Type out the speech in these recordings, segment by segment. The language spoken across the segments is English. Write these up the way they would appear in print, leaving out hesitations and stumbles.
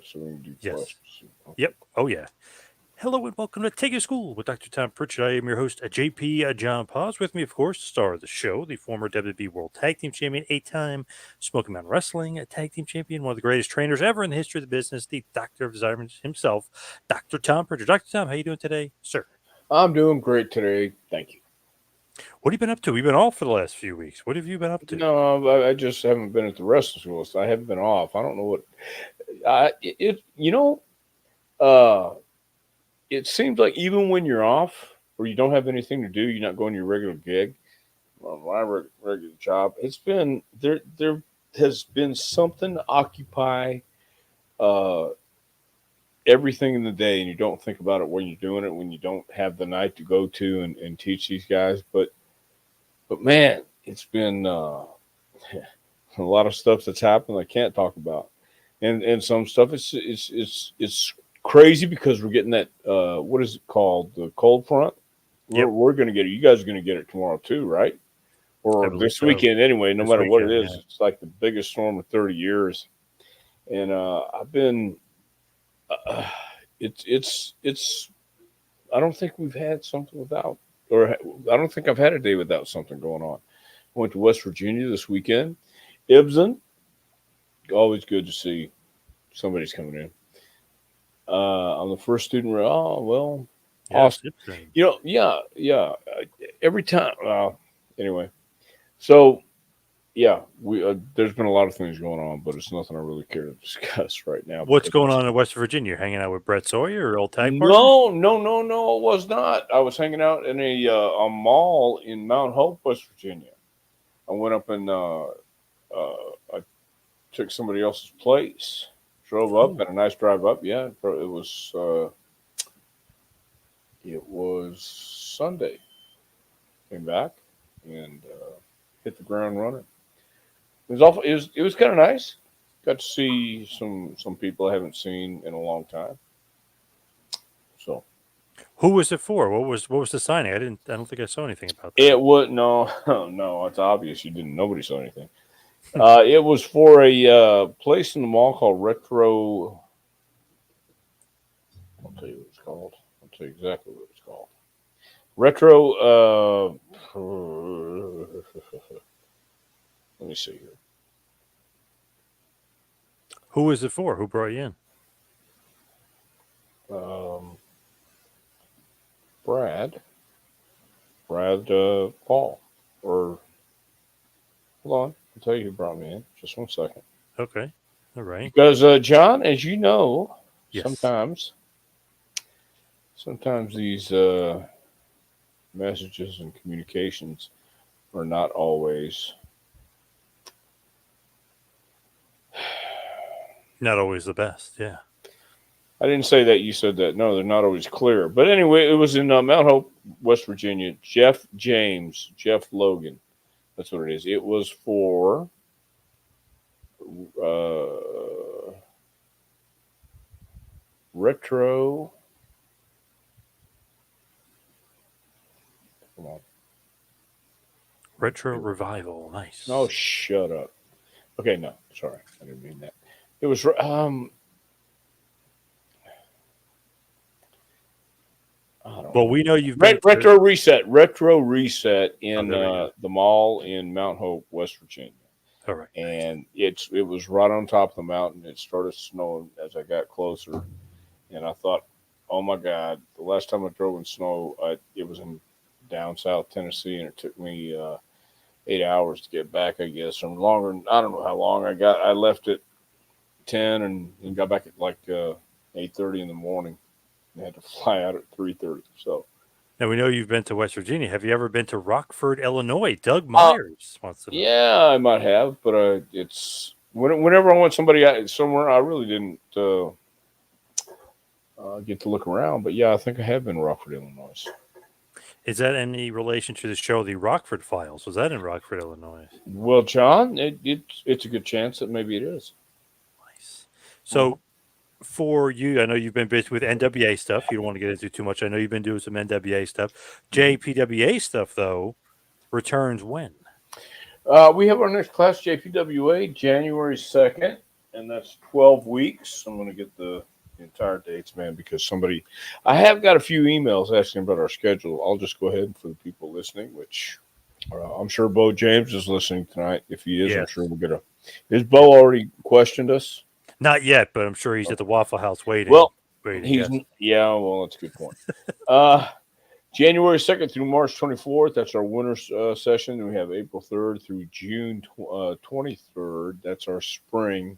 So we can do Yes. questions. Okay. Yep. Oh, yeah. Hello and welcome to Take Your School with Dr. Tom Pritchard. I am your host, JP John Paz. With me, of course, the star of the show, the former WWE World Tag Team Champion, 8-time Smoky Mountain Wrestling Tag Team Champion, one of the greatest trainers ever in the history of the business, the Doctor of Desire himself, Dr. Tom Pritchard. Dr. Tom, how you doing today, sir? I'm doing great today. Thank you. What have you been up to? We've been off for the last few weeks. What have you been up to? No, I just haven't been at the wrestling school, so I haven't been off. I don't know what. Uh, it seems like even when you're off or you don't have anything to do, you're not going to your regular gig. Well, my regular job. It's been there. There has been something to occupy uh, everything in the day, and you don't think about it when you're doing it. When you don't have the night to go to and teach these guys, but man, it's been a lot of stuff that's happened I can't talk about, and some stuff it's crazy because we're getting that what is it called, the cold front. Yep, We're going to get it. You guys are going to get it tomorrow too, right? I Or believe this so. weekend anyway. No This matter what it weekend, is, yeah. it's like the biggest storm in 30 years, and I've been. Uh, it's. I don't think we've had something without, or I don't think I've had a day without something going on. Went to West Virginia this weekend. Ibsen, always good to see somebody's coming in. I'm the first student. Oh well, Yes, awesome. Gibson. Yeah, yeah. Every time. Anyway, so yeah, we there's been a lot of things going on, but it's nothing I really care to discuss right now What's because going it's on in West Virginia? Hanging out with Brett Sawyer, your old tag partner? no. It was not. I was hanging out in a mall in Mount Hope, West Virginia. I went up and I took somebody else's place. Drove up, Oh, had a nice drive up. Yeah, it was Sunday. Came back and hit the ground running. It was awful. It was kind of nice. Got to see some people I haven't seen in a long time. So who was it for? What was the signing? I didn't. I don't think I saw anything about that. it was no, no. It's obvious you didn't. Nobody saw anything. It was for a place in the mall called Retro. I'll tell you what it's called. I'll tell you exactly what it's called. Retro. Let me see here. Who was it for? Who brought you in? Um, Brad. Brad Paul. Or hold on. I'll tell you who brought me in. Just one second. Okay, all right. Because John, as you know, Yes. sometimes these messages and communications are not always. Not always the best. Yeah. I didn't say that. You said that. No, they're not always clear. But anyway, it was in Mount Hope, West Virginia. Jeff Logan. That's what it is. It was for uh, retro. Come on. Retro revival. No, Nice. shut up. Okay, no, sorry, I didn't mean that. It was I don't Well, know. we know you've been to. Retro Reset Oh, in there we go. the mall in Mount Hope, West Virginia, All right. Nice. and it was right on top of the mountain. It started snowing as I got closer, and I thought, oh my God, the last time I drove in snow, it was in down south Tennessee, and it took me 8 hours to get back, I guess, or longer. I don't know how long I got. I left at 10 and got back at like 8:30 in the morning. I had to fly out at 3:30. So Now we know you've been to West Virginia. Have you ever been to Rockford, Illinois? Doug uh, Myers wants to know. yeah, I might have, but it's whenever I want somebody somewhere, I really didn't get to look around. But yeah, I think I have been to Rockford, Illinois. Is that any relation to the show, The Rockford Files? Was that in Rockford, Illinois? Well, John, it's a good chance that maybe it is. Nice. Mhm. So for you, I know you've been busy with NWA stuff. You don't want to get into too much. I know you've been doing some NWA stuff. JPWA stuff, though, returns when? We have our next class, JPWA, January 2nd. and that's 12 weeks. I'm going to get the entire dates, man, because I have got a few emails asking about our schedule. I'll just go ahead for the people listening, which I'm sure Bo James is listening tonight. If he is, I'm Yes. sure we'll get a. Is Bo already questioned us? Not yet, but I'm sure he's Oh, at the Waffle House waiting. well, Waiting, yes. yeah. Well, that's a good point. Uh, January 2nd through March 24th, that's our winter session. We have April 3rd through June 23rd. That's our spring.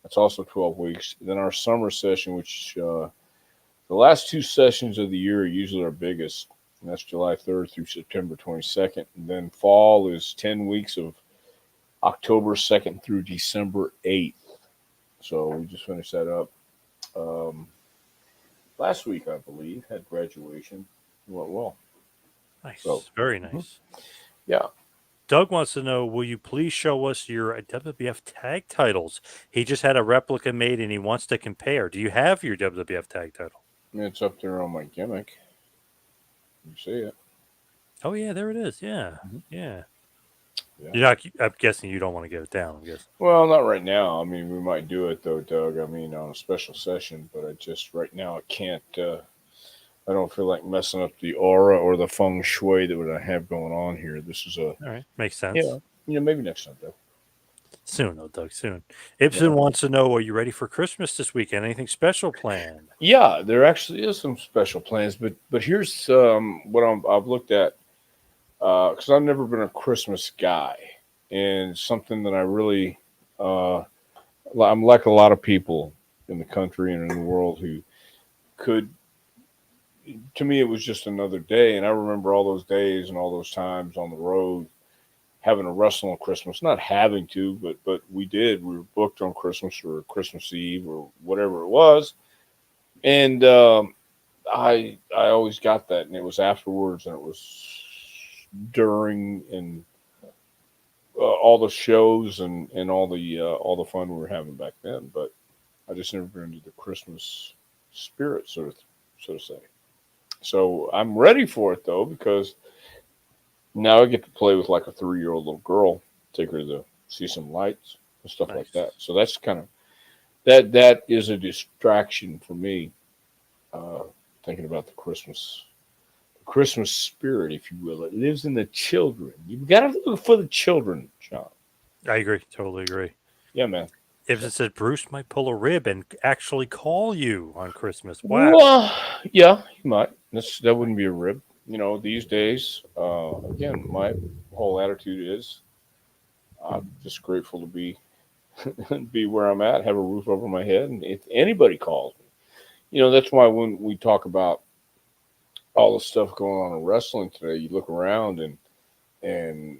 That's also 12 weeks. Then our summer session, which the last two sessions of the year are usually our biggest. And that's July 3rd through September 22nd. And then fall is 10 weeks of October 2nd through December 8th. So we just finished that up last week, I believe. Had graduation. Went well. Nice. So, Very nice. yeah. Doug wants to know, will you please show us your WWF tag titles? He just had a replica made and he wants to compare. Do you have your WWF tag title? It's up there on my gimmick. You see it. Oh, yeah, there it is. Yeah. Mhm. Yeah. Yeah. You're not, I'm guessing you don't want to get it down, I guess. Well, not right now. I mean, we might do it though, Doug. I mean, on a special session, but I just right now I can't. I don't feel like messing up the aura or the feng shui that what I have going on here. This is a All right. Makes sense. yeah, maybe next time, Doug. Soon, though, Doug, soon. Yeah, Ibsen wants to know, are you ready for Christmas this weekend? Anything special planned? yeah. There actually is some special plans, but here's what I've looked at because I've never been a Christmas guy, and something that I really I'm like a lot of people in the country and in the world who could to me it was just another day, and I remember all those days and all those times on the road having to wrestle on Christmas, not having to, but we did. We were booked on Christmas or Christmas Eve or whatever it was, and I always got that, and it was afterwards, and it was during, and all the shows and all the fun we were having back then. But I just never been into the Christmas spirit, so to say. So I'm ready for it though, because now I get to play with like a 3-year-old little girl, take her to see some lights and stuff like Nice. that. So that's kind of that is a distraction for me, uh, thinking about the Christmas spirit, if you will. It lives in the children. You've got to look for the children, John. I agree. Totally agree. Yeah, man. Ibsen said Bruce might pull a rib and actually call you on Christmas. Wow. Well, yeah, you might. That wouldn't be a rib. These days, again, my whole attitude is I'm just grateful to be where I'm at, have a roof over my head, and if anybody calls me, that's why when we talk about all the stuff going on in wrestling today, you look around and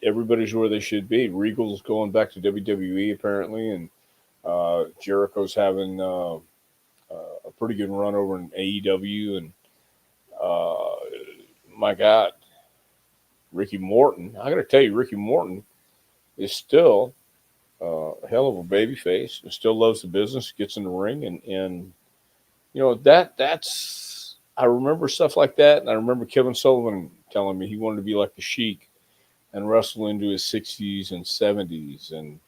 everybody's where they should be. Regal's going back to WWE apparently, and Jericho's having a pretty good run over in AEW, and uh, my God, Ricky Morton. I got to tell you, Ricky Morton is still a hell of a baby face. Still loves the business. Gets in the ring, and that's. I remember stuff like that, and I remember Kevin Sullivan telling me he wanted to be like the Sheik and wrestle into his 60s and 70s, and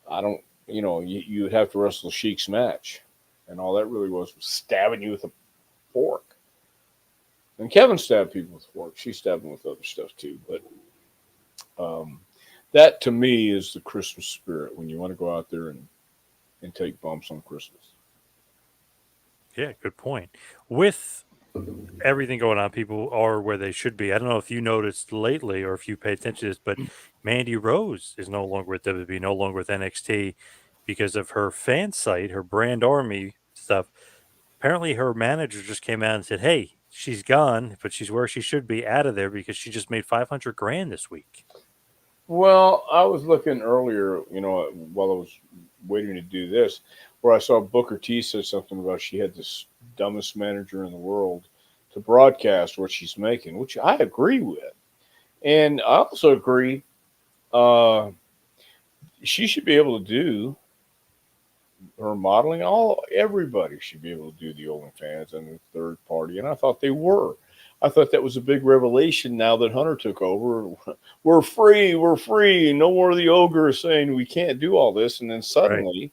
I don't. You would have to wrestle a Sheik's match, and all that really was stabbing you with a fork. And Kevin stabbed people with forks. She stabbed them with other stuff too. But um, that to me is the Christmas spirit when you want to go out there and take bumps on Christmas. Yeah, good point. With everything going on, people are where they should be. I don't know if you noticed lately or if you pay attention to this, but Mandy Rose is no longer with WWE, no longer with NXT because of her fan site, her brand army stuff. Apparently, her manager just came out and said, "Hey, she's gone, but she's where she should be, out of there because she just made 500 grand this week." Well, I was looking earlier, while I was waiting to do this, where I saw Booker T said something about she had this dumbest manager in the world to broadcast what she's making, which I agree with. And I also agree uh, she should be able to do her modeling. Everybody should be able to do the OnlyFans and the third party, and I thought they were. I thought that was a big revelation now that Hunter took over. We're free, we're free. No more of the ogre saying we can't do all this. And then Right.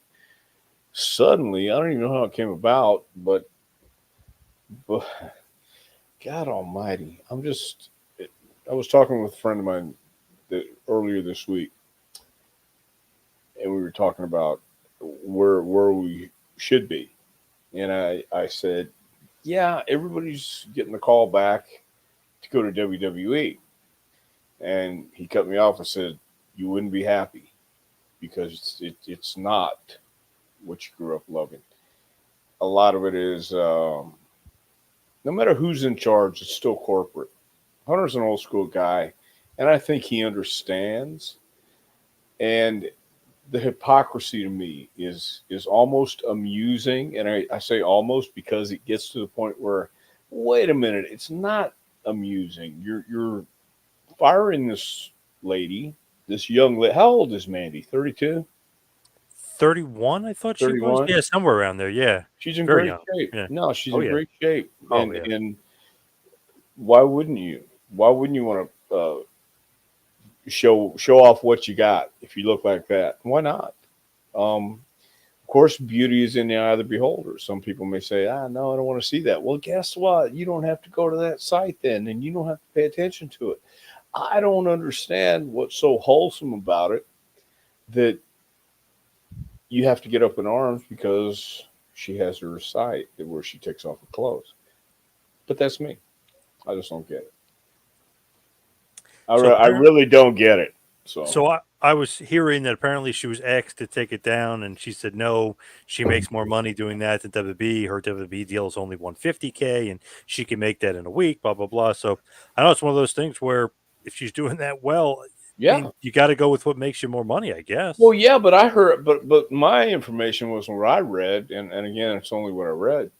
suddenly, I don't even know how it came about, but God Almighty, I was talking with a friend of mine earlier this week, and we were talking about where we should be, and I said, yeah, everybody's getting the call back to go to WWE, and he cut me off and said, you wouldn't be happy because it's not what you grew up loving. A lot of it is no matter who's in charge, it's still corporate. Hunter's an old school guy, and I think he understands. And the hypocrisy to me is almost amusing, and I say almost because it gets to the point where, wait a minute, it's not amusing. You're firing this lady, this young lady. How old is Mandy? 32, 31, I thought she was. 31. Yeah, somewhere around there. Yeah. She's in Very great young. shape. Yeah. No, she's Oh, in yeah. great shape, Oh, and yeah. why wouldn't you? Why wouldn't you want to show off what you got if you look like that? Why not? Of course, beauty is in the eye of the beholder. Some people may say, no, I don't want to see that. Well, guess what? You don't have to go to that site then, and you don't have to pay attention to it. I don't understand what's so wholesome about it that you have to get up in arms because she has her site where she takes off her clothes. But that's me. I just don't get it. So I apparently, really don't get it. So, I was hearing that apparently she was asked to take it down, and she said no. She makes more money doing that than WWE. Her WWE deal is only 150K, and she can make that in a week. Blah blah blah. So I know it's one of those things where if she's doing that well, I yeah. mean, you got to go with what makes you more money, I guess. Well, yeah, but I heard, but my information was what I read, and again, it's only what I read,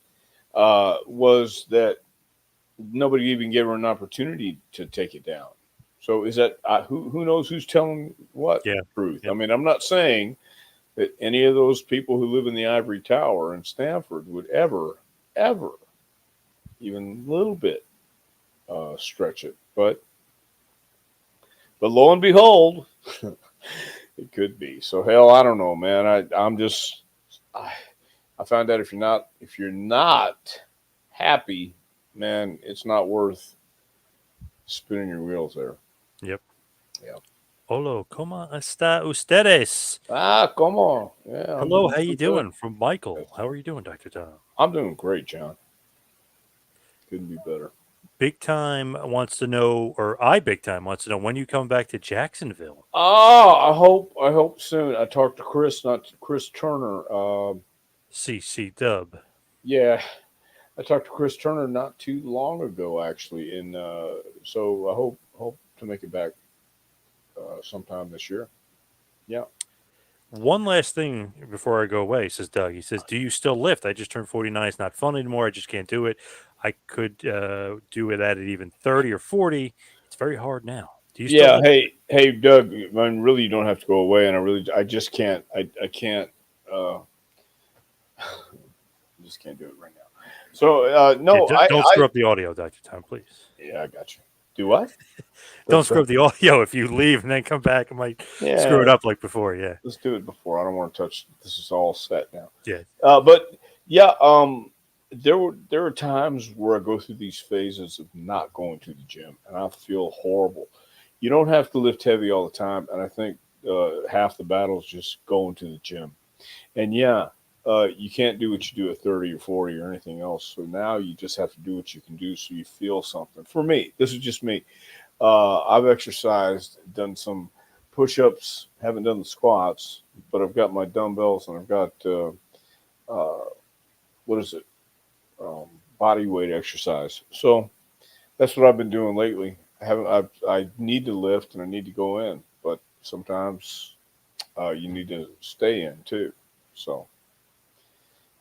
was that nobody even gave her an opportunity to take it down. So is that who knows who's telling what Yeah. truth? I Yep. mean, I'm not saying that any of those people who live in the ivory tower in Stanford would ever, even a little bit, stretch it. But lo and behold, it could be. So hell, I don't know, man. I, I found out if you're not happy, man, it's not worth spinning your wheels there. Yep. Yeah. Hola, ¿cómo está ustedes? Como? Yeah, I'm Hello, doing how you so good. doing? From Michael. Yes. How are you doing, Dr. Tom? I'm doing great, John. Couldn't be better. Big Time wants to know, or I Big Time wants to know when you come back to Jacksonville. Oh, I hope soon. I talked to Chris, not to Chris Turner. CC Dub. Yeah, I talked to Chris Turner not too long ago, actually, and so I hope to make it back sometime this year. Yeah. One last thing before I go away, says Doug. He says, do you still lift? I just turned 49. It's not fun anymore. I just can't do it. I could do it at even 30 or 40. It's very hard now. Do you still Yeah. lift? Hey, Doug. I mean, really, you don't have to go away, and I just can't. I can't. I just can't do it right now. So Yeah, no, don't screw up the audio, Dr. Tom, please. yeah, I got you. Do what? Don't Don't screw go. up the audio if you leave and then come back. It might screw Yeah, it up like before. Yeah. let's do it before. I don't want to touch. This is all set now. Yeah. But yeah, there were times where I go through these phases of not going to the gym, and I feel horrible. You don't have to lift heavy all the time, and I think half the battle is just going to the gym. And yeah, you can't do what you do at 30 or 40 or anything else. So now you just have to do what you can do so you feel something. For me, this is just me. I've exercised, done some push ups, haven't done the squats, but I've got my dumbbells and I've got, uh, what is it? Um, Body weight exercise. So that's what I've been doing lately. I need to lift and I need to go in, but sometimes you need to stay in too. So,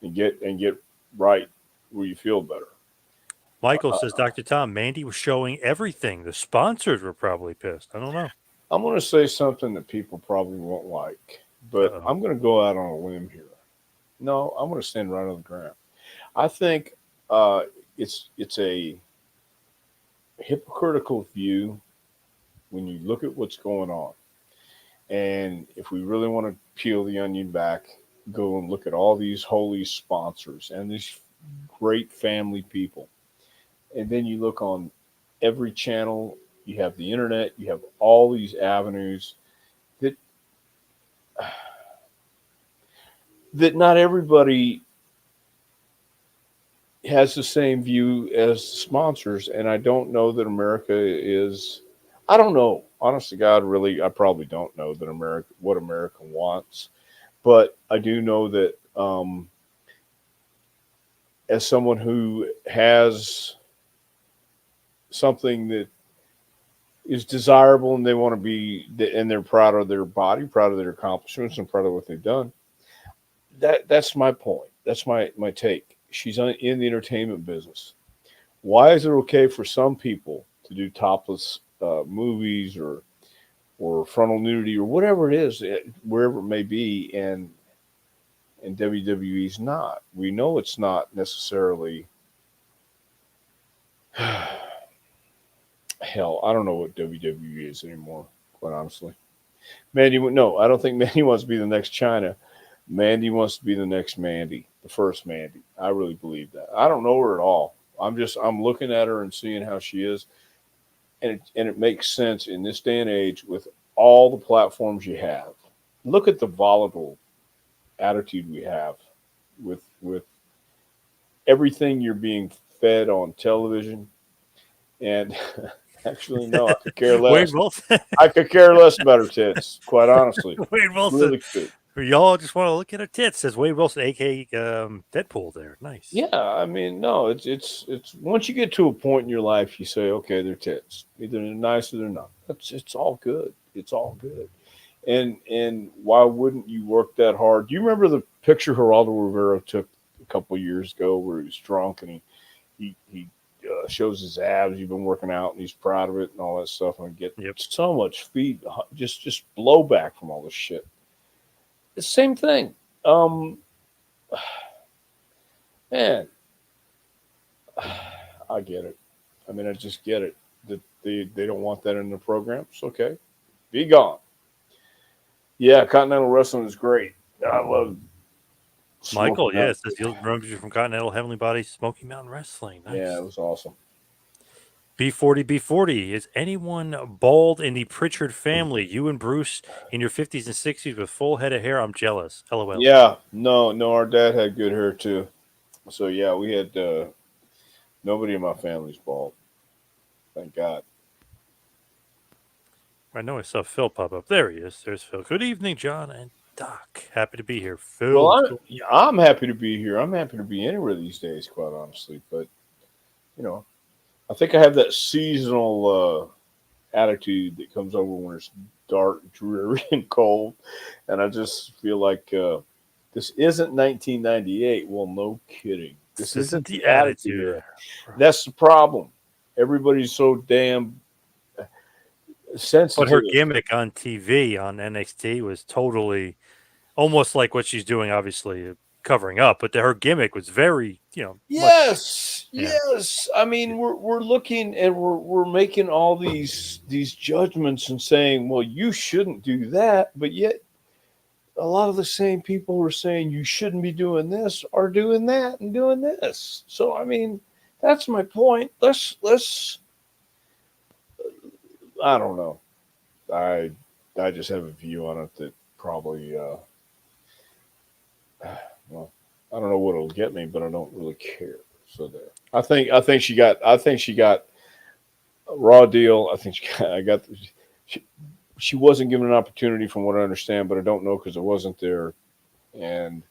and get right where you feel better. Michael says, Dr. Tom, Mandy was showing everything. The sponsors were probably pissed. I don't know. I'm going to say something that people probably won't like, but Uh-oh. I'm going to go out on a limb here. No, I'm going to stand right on the ground. I think uh, it's a hypocritical view when you look at what's going on. And if we really want to peel the onion back, go and look at all these holy sponsors and these great family people. And then you look on every channel, you have the internet, you have all these avenues that not everybody has the same view as sponsors. And I don't know that America is, I don't know. Honest to God, really, I probably don't know that what America wants. But I do know that as someone who has something that is desirable and they want to be, and they're proud of their body, proud of their accomplishments, and proud of what they've done. That's my point. That's my take. She's in the entertainment business. Why is it okay for some people to do topless movies or frontal nudity or whatever it is, wherever it may be, and WWE's not? We know it's not necessarily. Hell, I don't know what WWE is anymore, quite honestly. Mandy, no, I don't think Mandy wants to be the next China. Mandy wants to be the next Mandy, the first Mandy. I really believe that. I don't know her at all. I'm looking at her and seeing how she is, and it makes sense in this day and age with all the platforms you have. Look at the volatile attitude we have with everything you're being fed on television, and actually, no, I could care Wade less. Wilson. I could care less about her tits, quite honestly. Wade Wilson. Really could. Y'all just want to look at her tits, says Wade Wilson, aka Deadpool. There, nice. Yeah, I mean, no, it's once you get to a point in your life, you say, okay, they're tits. Either they're nice or they're not. It's all good. It's all good. And why wouldn't you work that hard? Do you remember the picture Geraldo Rivera took a couple of years ago where he was drunk and he shows his abs. He's been working out and he's proud of it and all that stuff. And I get so much just blowback from all this shit. The same thing. Man, I get it. I mean, I just get it. That they don't want that in the programs. Okay, be gone. Yeah, Continental Wrestling is great. I love Michael. Yeah, it says he remembers you from Continental Heavenly Body, Smoky Mountain Wrestling. Nice. Yeah, it was awesome. B40. Is anyone bald in the Pritchard family? You and Bruce in your 50s and 60s with full head of hair. I'm jealous. LOL. Yeah, no. Our dad had good hair too. So yeah, we had nobody in my family's bald. Thank God. I know I saw Phil pop up. There he is. There's Phil. Good evening, John and Doc. Happy to be here. Phil. Well, I'm happy to be here. I'm happy to be anywhere these days, quite honestly. But I think I have that seasonal attitude that comes over when it's dark, dreary, and cold, and I just feel like this isn't 1998. Well, no kidding. This isn't the attitude. That's the problem. Everybody's so damn sensitive. But her gimmick on TV on NXT was totally almost like what she's doing, obviously covering up, but her gimmick was very, yes. I mean, we're looking and we're making all these judgments and saying, well, you shouldn't do that, but yet a lot of the same people who are saying you shouldn't be doing this are doing that and doing this. So I mean, that's my point. Let's I don't know. I just have a view on it that probably well, I don't know what it'll get me, but I don't really care. So there. I think she got a raw deal. I think she wasn't given an opportunity from what I understand, but I don't know because it wasn't there. And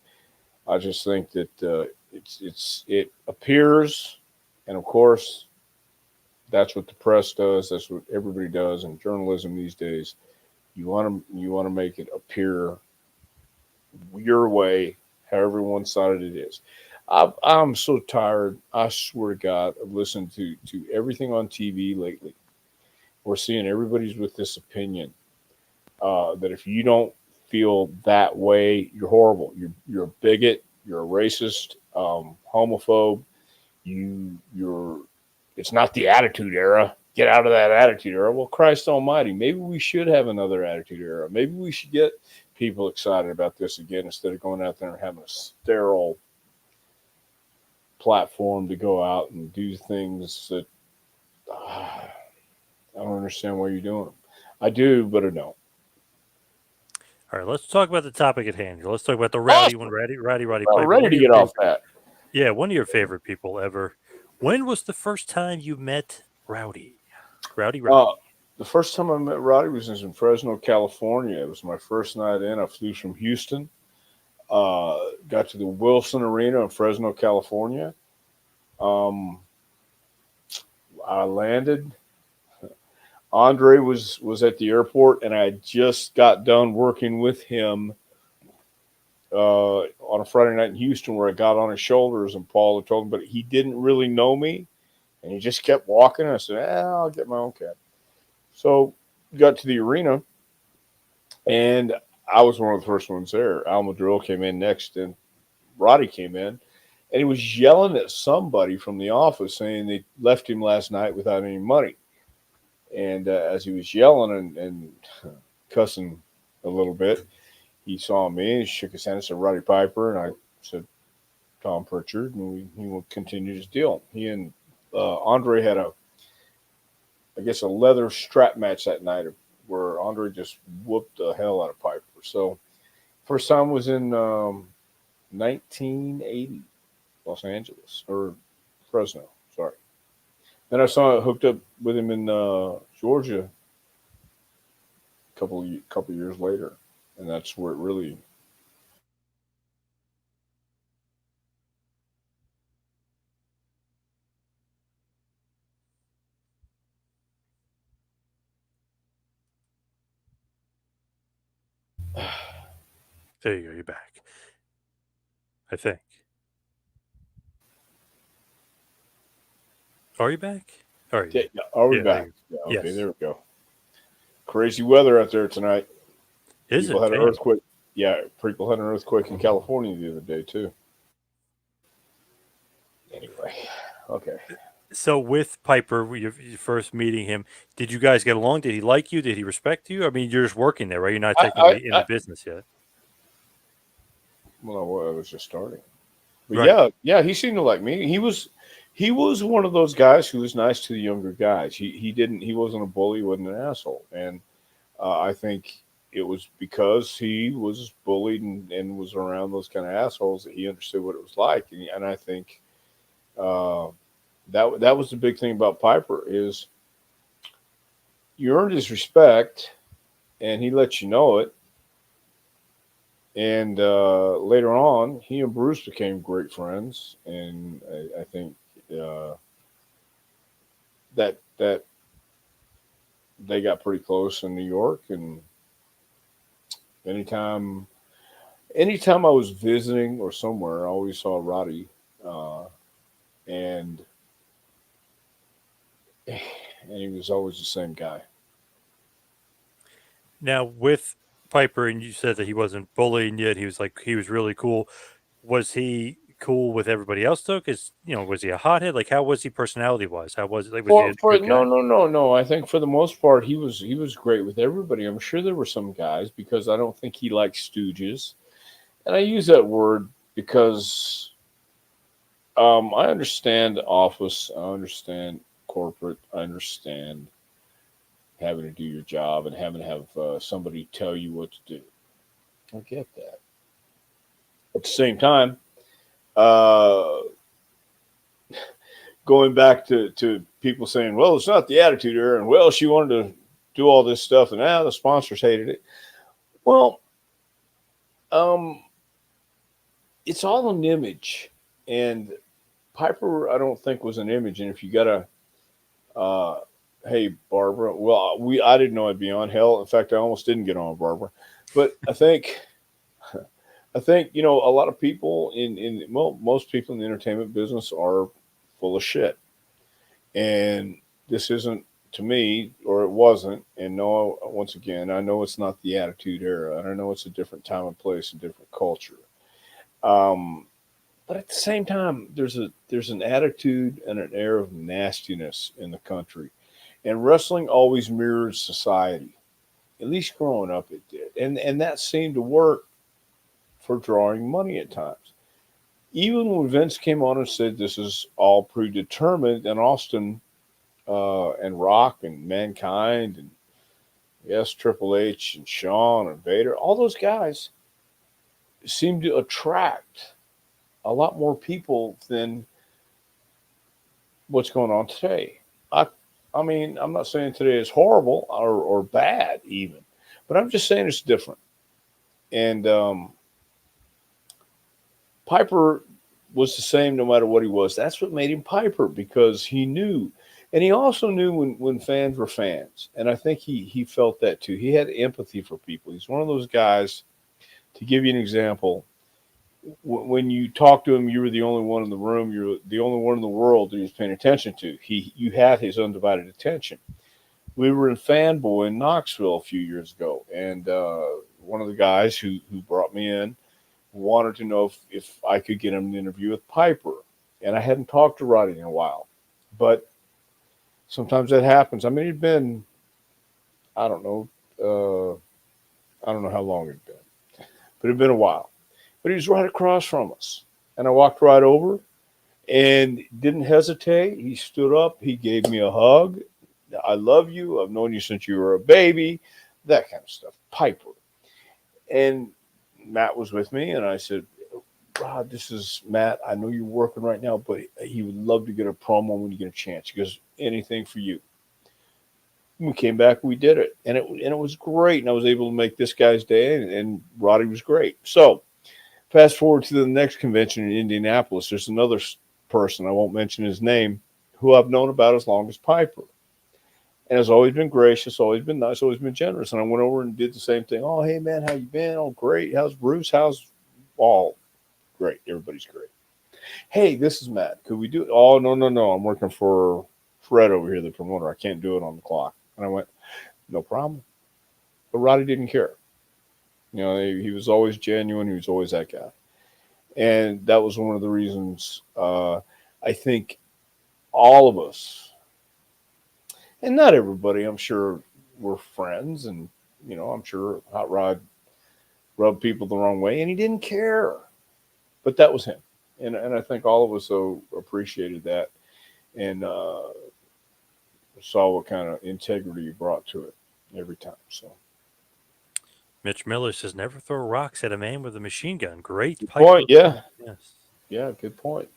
I just think that it appears, and of course, that's what the press does. That's what everybody does in journalism these days. You want to make it appear your way, however one-sided it is. I'm so tired. I swear to God, I've listened to everything on TV lately. We're seeing everybody's with this opinion that if you don't feel that way, you're horrible. You're a bigot. You're a racist, homophobe. You're. It's not the Attitude Era. get out of that attitude era. Well, Christ Almighty, maybe we should have another attitude era. Maybe we should get people excited about this again instead of going out there and having a sterile platform to go out and do things that I don't understand why you're doing them. I do, but I don't. All right, let's talk about the topic at hand. Let's talk about the rowdy one, Awesome. Roddy Well, Piper. ready One of to your get off favorite, that. yeah, one of your favorite people ever. When was the first time you met Rowdy? Uh, Rowdy. the first time I met Roddy was in Fresno, California. It was my first night in. I flew from Houston, got to the Wilson Arena in Fresno, California. Um, I landed. Andre was at the airport, and I just got done working with him on a Friday night in Houston, where I got on his shoulders, and Paul had told him, but he didn't really know me, and he just kept walking. And I said, I'll get my own cab. So got to the arena, and I was one of the first ones there. Al Madrill came in next, and Roddy came in, and he was yelling at somebody from the office saying they left him last night without any money. And as he was yelling and cussing a little bit, he saw me and shook his hand and said, Roddy Piper. And I said, Tom Pritchard. And he will continue his deal. He and Andre had I guess, a leather strap match that night where Andre just whooped the hell out of Piper. So, first time was in 1980, Los Angeles, or Fresno, sorry. Then I saw hooked up with him in Georgia couple years later, and that's where it really. There you go. You're back. I think. Are you back? Are you? Yeah, yeah, are we Yeah. There back? you Yeah, go. okay, Yes. there we go. Crazy weather out there tonight. Is People it? had an Damn. earthquake. Yeah, people had an earthquake in California the other day too. Anyway, okay. So with Piper, you first meeting him, did you guys get along? Did he like you? Did he respect you? I mean, you're just working there, right? You're not technically in the I business yet. well, I was just starting. But Right. yeah, he seemed to like me. He was one of those guys who was nice to the younger guys. He wasn't a bully, he wasn't an asshole. And I think it was because he was bullied and was around those kind of assholes that he understood what it was like. And I think uh, that was the big thing about Piper is you earned his respect, and he let you know it. And later on, he and Bruce became great friends, and I think uh, that they got pretty close in New York. And anytime anytime I was visiting or somewhere, I always saw Roddy, uh, and and he was always the same guy. Now with Piper, and you said that he wasn't bullying yet. He was really cool. Was he cool with everybody else though? Because was he a hothead? Like, how was he personality wise? How was it? Like, was he a For good no guy? no no no, I think for the most part he was great with everybody. I'm sure there were some guys because I don't think he liked stooges, and I use that word because I understand office, I understand corporate, I understand having to do your job and having to have somebody tell you what to do. I get that. At the same time, uh, going back to people saying, well, it's not the attitude era, and well, she wanted to do all this stuff, and now the sponsors hated it. Well, um, it's all an image, and Piper, I don't think was an image. And if you got a hey, Barbara. Well, I didn't know I'd be on. Hell, in fact, I almost didn't get on Barbara. But I think a lot of people in well, most people in the entertainment business are full of shit, and this isn't to me, or it wasn't. And no, once again, I know it's not the Attitude Era, and I know it's a different time and place and different culture. Um, but at the same time, there's an attitude and an air of nastiness in the country. And wrestling always mirrored society. At least growing up, it did, and that seemed to work for drawing money at times. Even when Vince came on and said this is all predetermined, and Austin and Rock and Mankind and yes, Triple H and Shawn and Vader, all those guys seem to attract a lot more people than what's going on today. I, I mean, I'm not saying today is horrible or bad even, but I'm just saying it's different. And Piper was the same no matter what he was. That's what made him Piper because he knew. And he also knew when fans were fans. And I think he felt that too. He had empathy for people. He's one of those guys, to give you an example, when you talk to him, you were the only one in the room. You're the only one in the world that he was paying attention to. You had his undivided attention. We were in Fanboy in Knoxville a few years ago, and one of the guys who brought me in wanted to know if I could get him an interview with Piper. And I hadn't talked to Roddy in a while. But sometimes that happens. I mean, it'd been, I don't know, I don't know how long it'd been, but it'd been a while. But he was right across from us. And I walked right over and didn't hesitate. He stood up. He gave me a hug. I love you. I've known you since you were a baby. That kind of stuff. Piper. And Matt was with me, and I said, Rod, this is Matt. I know you're working right now, but he would love to get a promo when you get a chance. He goes, anything for you. We came back, we did it, and it was great. And I was able to make this guy's day, and Roddy was great. So fast forward to the next convention in Indianapolis. There's another person, I won't mention his name, who I've known about as long as Piper. And has always been gracious, always been nice, always been generous. And I went over and did the same thing. Oh, hey, man, how you been? Oh, great. How's Bruce? How's all? Great. Everybody's great. Hey, this is Matt. Could we do it? Oh, no. I'm working for Fred over here, the promoter. I can't do it on the clock. And I went, no problem. But Roddy didn't care. You know, he was always genuine. He was always that guy. And that was one of the reasons I think all of us, and not everybody, I'm sure, were friends. And, you know, I'm sure Hot Rod rubbed people the wrong way. And he didn't care. But that was him. And I think all of us so appreciated that and saw what kind of integrity he brought to it every time. So, Mitch Miller says, never throw rocks at a man with a machine gun. Great good Piper. point. Yeah. Yes. Yeah, good point.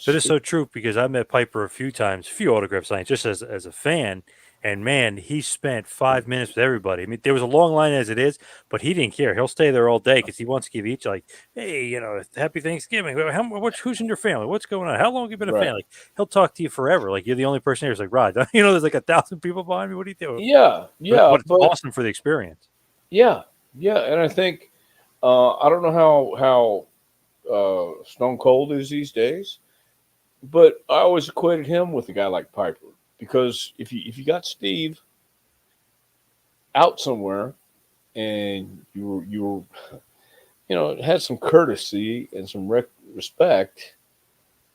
That is so true because I met Piper a few times, a few autograph signings, just as a fan. And man, he spent 5 minutes with everybody. I mean, there was a long line as it is, but he didn't care. He'll stay there all day because he wants to give each like, hey, you know, happy Thanksgiving. Who's in your family? What's going on? How long have you been a fan? Like, he'll talk to you forever. Like you're the only person here. It's like, Rod, you know, there's like 1,000 people behind me. What are you doing? Yeah, But it's awesome for the experience. Yeah, and I think I don't know how Stone Cold is these days, but I always equated him with a guy like Piper because if you got Steve out somewhere and you were you know had some courtesy and some respect,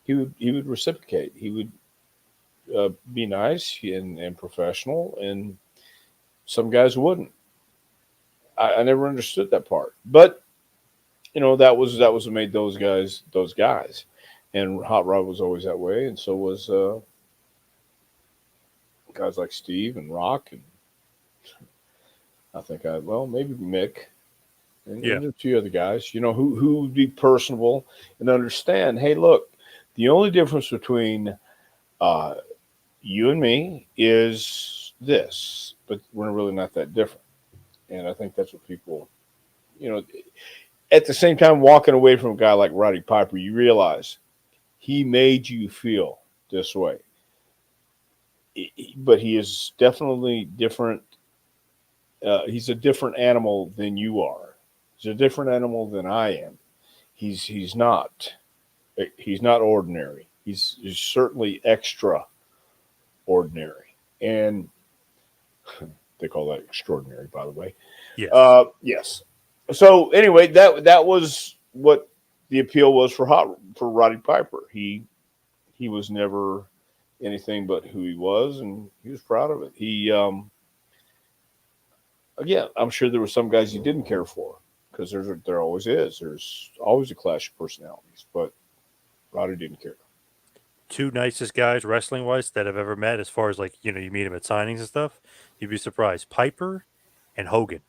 he would reciprocate. He would be nice and professional, and some guys wouldn't. I never understood that part, but you know that was what made those guys, and Hot Rod was always that way, and so was guys like Steve and Rock, and I think maybe Mick, and a few other guys, you know, who would be personable and understand. Hey, look, the only difference between uh, you and me is this, but we're really not that different, and I think that's what people, you know. At the same time, walking away from a guy like Roddy Piper, you realize he made you feel this way. But he is definitely different. He's a different animal than you are. He's a different animal than I am. He's not. He's not ordinary. He's certainly extraordinary, and they call that extraordinary, by the way. Yes. Yes. So anyway, that was what the appeal was for Roddy Piper. He was never anything but who he was, and he was proud of it. He again, I'm sure there were some guys he didn't care for because there always is. There's always a clash of personalities, but Roddy didn't care. Two nicest guys wrestling wise that I've ever met, as far as like, you meet them at signings and stuff. You'd be surprised. Piper and Hogan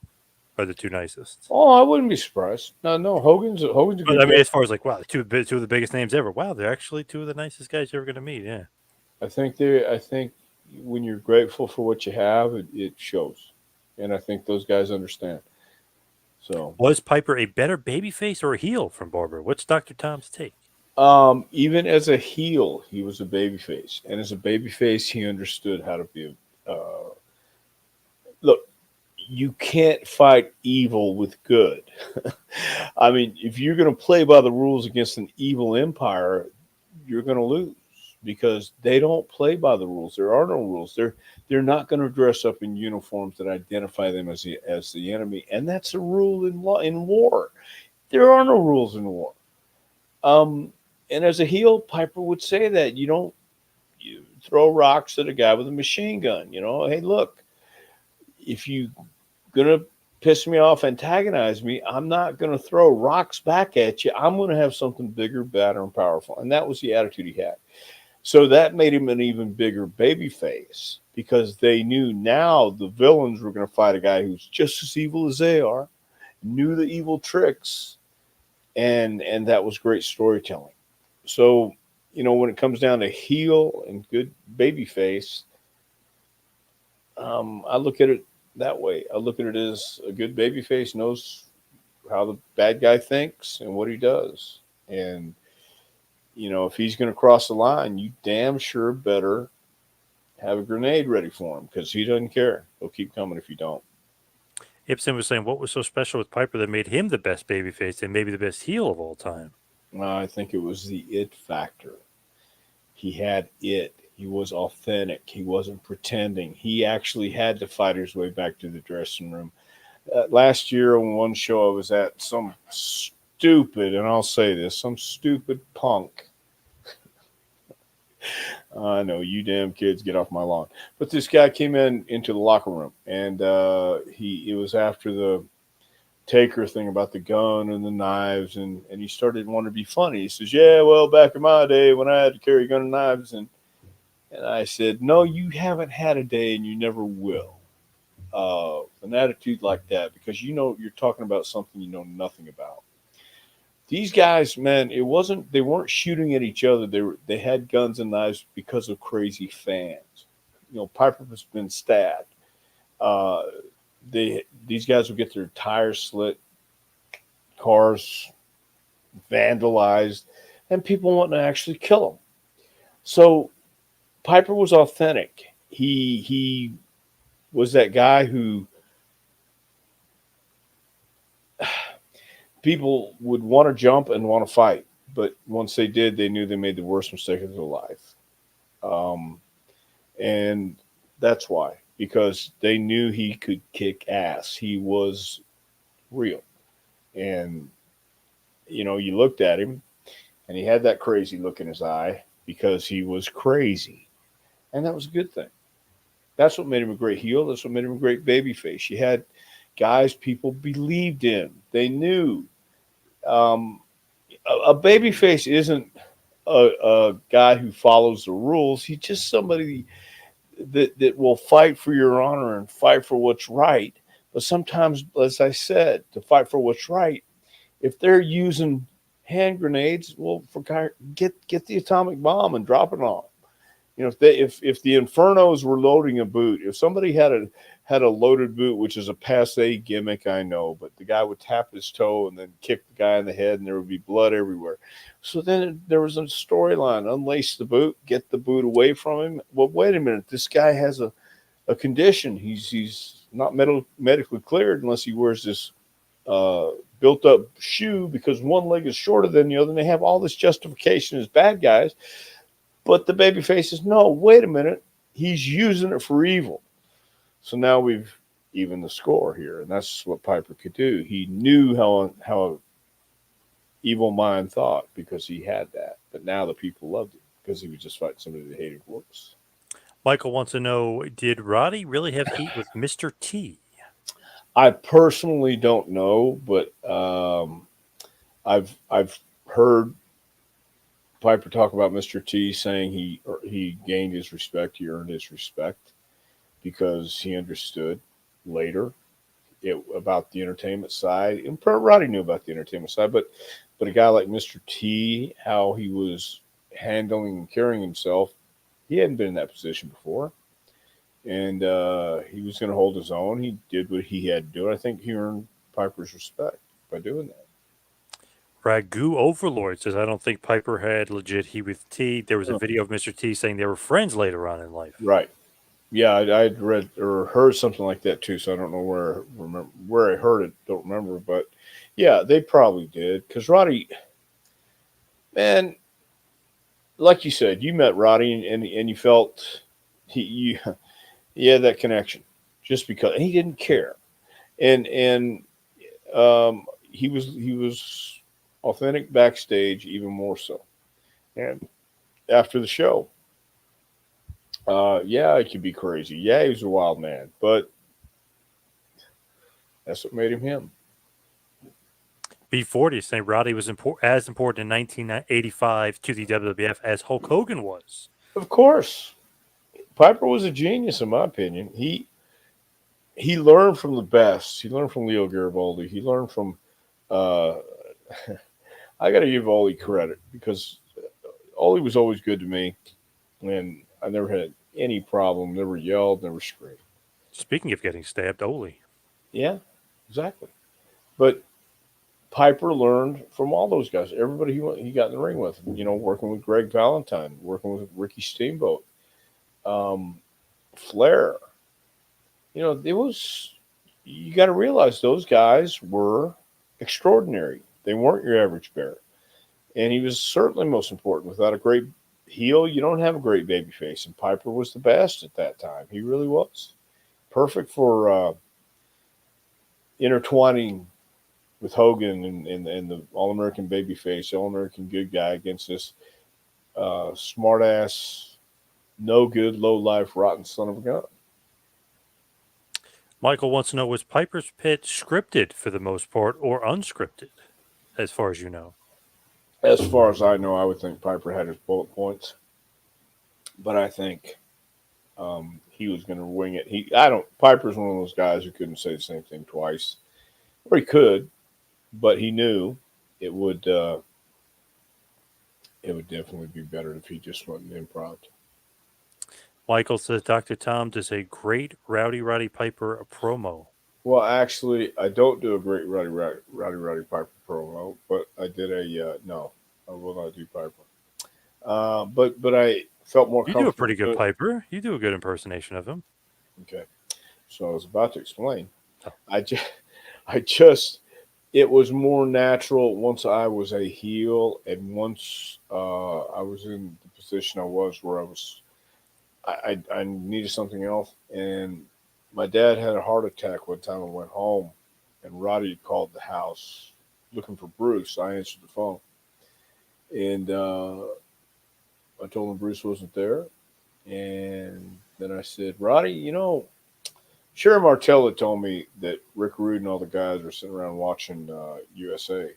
are the two nicest. Oh, I wouldn't be surprised. No, no, Hogan's a But good I mean, guy. as far as like, wow, two of the biggest names ever. Wow, they're actually two of the nicest guys you're ever going to meet. Yeah. I think when you're grateful for what you have, it shows, and I think those guys understand. So, Was Piper a better babyface or a heel from Barber? What's Dr. Tom's take? even as a heel, he was a babyface, and as a babyface, he understood how to be. Look, you can't fight evil with good. I mean, if you're going to play by the rules against an evil empire, you're going to lose because they don't play by the rules. There are no rules. They're not going to dress up in uniforms that identify them as the enemy, and that's a rule in law in war. There are no rules in war. Um, and as a heel, Piper would say that you throw rocks at a guy with a machine gun. Hey, look, if you gonna piss me off, antagonize me, I'm not gonna throw rocks back at you. I'm gonna have something bigger, better, and powerful. And that was the attitude he had. So that made him an even bigger baby face because they knew now the villains were gonna fight a guy who's just as evil as they are, knew the evil tricks, and that was great storytelling. So, when it comes down to heel and good baby face, I look at it that way. I look at it as a good babyface knows how the bad guy thinks and what he does. And, if he's going to cross the line, you damn sure better have a grenade ready for him because he doesn't care. He'll keep coming if you don't. Ibsen was saying, what was so special with Piper that made him the best babyface and maybe the best heel of all time? I think it was the it factor. He had it. He was authentic. He wasn't pretending. He actually had to fight his way back to the dressing room. Last year on one show I was at, some stupid, and I'll say this, some stupid punk. I know you damn kids get off my lawn. But this guy came into the locker room, and it was after the Taker thing about the gun and the knives, and he started wanting to be funny. He says, "Yeah, well, back in my day when I had to carry gun and knives," and I said, "No, you haven't had a day, and you never will." An attitude like that because you're talking about something you know nothing about. These guys, man, it wasn't they weren't shooting at each other. They had guns and knives because of crazy fans. Piper has been stabbed. Uh, these guys will get their tires slit, cars vandalized, and people want to actually kill them. So Piper was authentic. He was that guy who people would want to jump and want to fight, but once they did, they knew they made the worst mistake of their life. Um, and that's why, because they knew he could kick ass. He was real. And, you looked at him and he had that crazy look in his eye because he was crazy. And that was a good thing. That's what made him a great heel. That's what made him a great babyface. You had guys people believed in. They knew. Um, a babyface isn't a guy who follows the rules. He's just somebody that will fight for your honor and fight for what's right. But sometimes, as I said, to fight for what's right, if they're using hand grenades, well, get the atomic bomb and drop it on 'em. If the Infernos were loading a boot, if somebody had a loaded boot, which is a passe gimmick, I know, but the guy would tap his toe and then kick the guy in the head, and there would be blood everywhere. So then there was a storyline: unlace the boot, get the boot away from him. Well, wait a minute, this guy has a condition. He's not medically cleared unless he wears this uh, built up shoe because one leg is shorter than the other, and they have all this justification as bad guys. But the baby face says, no, wait a minute. He's using it for evil. So now we've evened the score here. And that's what Piper could do. He knew how evil mind thought because he had that. But now the people loved him. because he was just fighting somebody that hated looks. Michael wants to know, did Roddy really have heat with Mr. T? I personally don't know, but I've heard Piper talk about Mr. T saying he gained his respect, he earned his respect because he understood later about the entertainment side. And Roddy knew about the entertainment side, but a guy like Mr. T, how he was handling and carrying himself, he hadn't been in that position before, and he was going to hold his own. He did what he had to do. I think he earned Piper's respect by doing that. Ragu Overlord says, I don't think Piper had legit heat with T. There was a video of Mr. T saying they were friends later on in life. Right. Yeah, I'd read or heard something like that too. So I don't know where I heard it. Don't remember, but yeah, they probably did because Roddy, man, like you said, you met Roddy and you felt he had that connection just because and he didn't care, and he was authentic backstage even more so, and after the show, yeah, it could be crazy. Yeah, he was a wild man, but that's what made him him. B40 is saying Roddy was as important in 1985 to the WWF as Hulk Hogan was. Of course, Piper was a genius in my opinion. He learned from the best. He learned from Leo Garibaldi. He learned from. Uh, I got to give Ollie credit because Ollie was always good to me, and I never had any problem. Never yelled. Never screamed. Speaking of getting stabbed, Ole. Yeah, exactly. But Piper learned from all those guys. Everybody he got in the ring with. You know, working with Greg Valentine, working with Ricky Steamboat, Flair. You know, it was. You got to realize those guys were extraordinary. They weren't your average bear, and he was certainly most important. Without a great heel, you don't have a great baby face, and Piper was the best at that time. He really was perfect for intertwining with Hogan and the All American babyface, All American good guy against this smart ass, no good, low life, rotten son of a gun. Michael wants to know, was Piper's Pit scripted for the most part or unscripted, as far as you know? As far as I know, I would think Piper had his bullet points, but I think he was going to wing it. Piper's one of those guys who couldn't say the same thing twice, or he could, but he knew it would. It would definitely be better if he just went improv. Michael says Dr. Tom does a great Roddy Piper promo. Well, actually, I don't do a great Roddy Piper promo, but I did no, I will not do Piper. But I felt more You comfortable. do a pretty good Piper. You do a good impersonation of him. Okay, so I was about to explain. Oh. I just, it was more natural once I was a heel, and once I was in the position I was, where I needed something else, and my dad had a heart attack one time. I went home, and Roddy called the house looking for Bruce. I answered the phone, and I told him Bruce wasn't there, and then I said, Roddy, Sherry Martell had told me that Rick Rude and all the guys were sitting around watching USWA.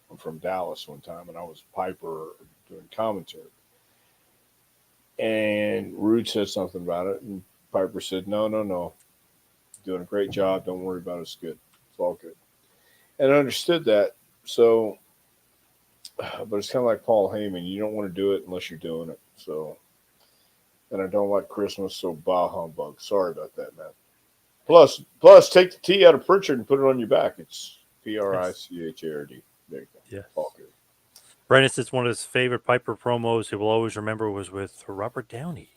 I'm from Dallas one time, and I was Piper doing commentary. And Rude said something about it, and Piper said, no, no, no. Doing a great job. Don't worry about it. It's good. It's all good. And I understood that. So, but it's kind of like Paul Heyman. You don't want to do it unless you're doing it. So, and I don't like Christmas, so bah humbug. Sorry about that, man. Plus, take the T out of Pritchard and put it on your back. It's Prichard. There you go. Yeah. All good. Brandon says one of his favorite Piper promos he will always remember was with Robert Downey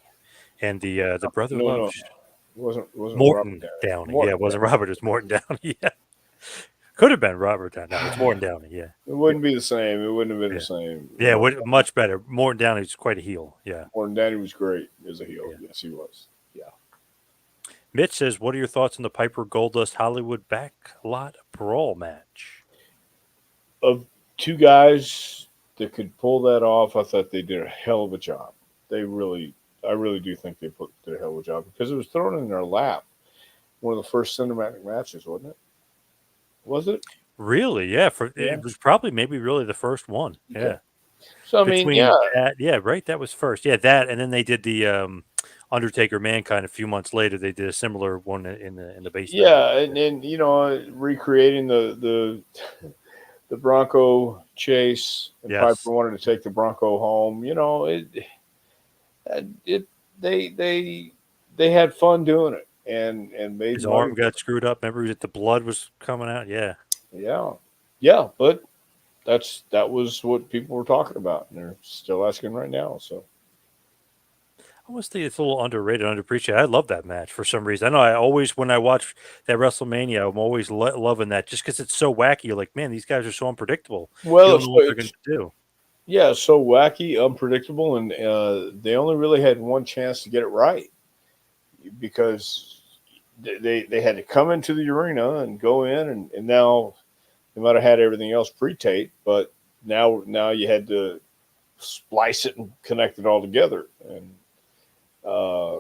and the brother No, love. no. It wasn't Morton Robert Downey. Morton Yeah, it wasn't Downey. Robert. It was Morton Downey. Yeah. Could have been Robert Downey. No, it's Morton Downey. Yeah. It wouldn't be the same. It wouldn't have been Yeah. the same. Yeah, much better. Morton Downey's quite a heel. Yeah. Morton Downey was great as a heel. Yeah. Yes, he was. Yeah. Mitch says, what are your thoughts on the Piper Goldust Hollywood backlot brawl match? Of two guys that could pull that off. I thought they did a hell of a job. I really do think did a hell of a job because it was thrown in their lap. One of the first cinematic matches, wasn't it? Was it? Really? Yeah. Yeah. It was probably maybe really the first one. Okay. Yeah. So I mean, yeah, Between that, yeah, right. That was first. Yeah, that, and then they did the Undertaker Mankind a few months later. They did a similar one in the basement. yeah, and recreating the Bronco Chase, and Piper Yes. wanted to take the Bronco home. It they had fun doing it and made His money arm with got screwed up. Remember that the blood was coming out. Yeah. it. Yeah, yeah, but that was what people were talking about, and they're still asking right now. So I almost think it's a little underrated, underappreciated. I love that match for some reason. I know I always, when I watch that WrestleMania, I'm always loving that just because it's so wacky. You're like, man, these guys are so unpredictable. You well, don't know what they're going to do. yeah, so wacky, unpredictable, and they only really had one chance to get it right because they had to come into the arena and go in, and now they might have had everything else pre-taped, but now you had to splice it and connect it all together, and uh,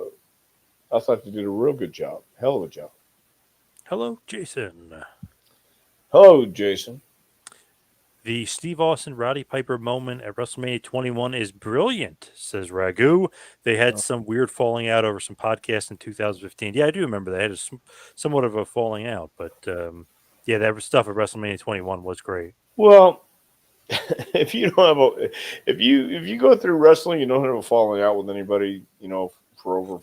I thought they did a real good job, hell of a job. Hello, Jason. Hello, Jason. The Steve Austin Roddy Piper moment at WrestleMania 21 is brilliant, says Ragu. They had some weird falling out over some podcasts in 2015. Yeah, I do remember they had somewhat of a falling out, but yeah, that stuff at WrestleMania 21 was great. Well, if you don't have if you go through wrestling, you don't have a falling out with anybody, for over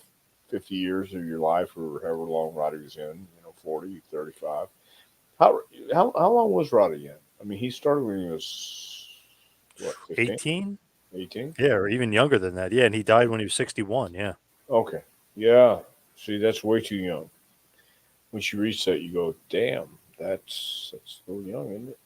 50 years of your life or however long Roddy was in, 40, 35. How long was Roddy in? I mean, he started when he was what, 15, 18? 18? Yeah, or even younger than that. Yeah, and he died when he was 61. Yeah. Okay. Yeah. See, that's way too young. Once you reach that, you go, damn, that's a little young, isn't it?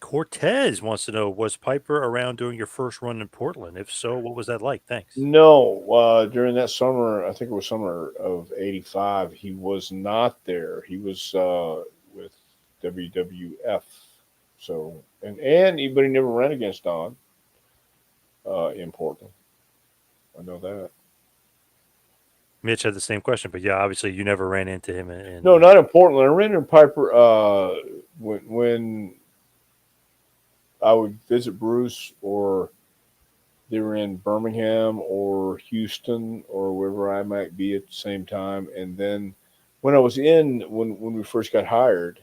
Cortez wants to know, was Piper around during your first run in Portland? If so, what was that like? Thanks. No, during that summer, I think it was summer of '85, he was not there. He was with WWF. So, but he never ran against Don in Portland. I know that. Mitch had the same question, but yeah, obviously you never ran into him No, not in Portland. I ran into Piper when I would visit Bruce, or they were in Birmingham or Houston or wherever I might be at the same time. And then when I was when we first got hired,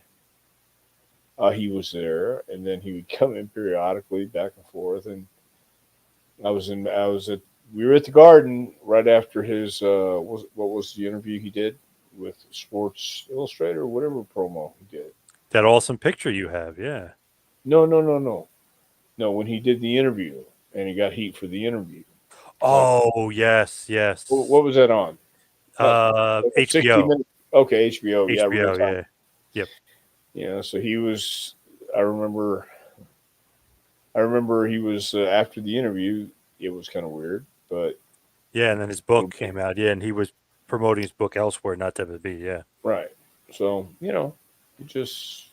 he was there, and then he would come in periodically, back and forth. And we were at the Garden right after his what was the interview he did with Sports Illustrated or whatever promo he did. that awesome picture you have. Yeah. No, no, no, no, no. When he did the interview and he got heat for the interview. Like, Oh, yes, yes. what was that on? Like a 60 HBO. minute. Okay, HBO. Yeah, real HBO, time. yeah. Yep. Yeah, so he was. I remember. I remember he was after the interview. It was kind of weird, but Yeah, and then his book came out. Yeah, and he was promoting his book elsewhere, not WWE. Yeah. right. So it just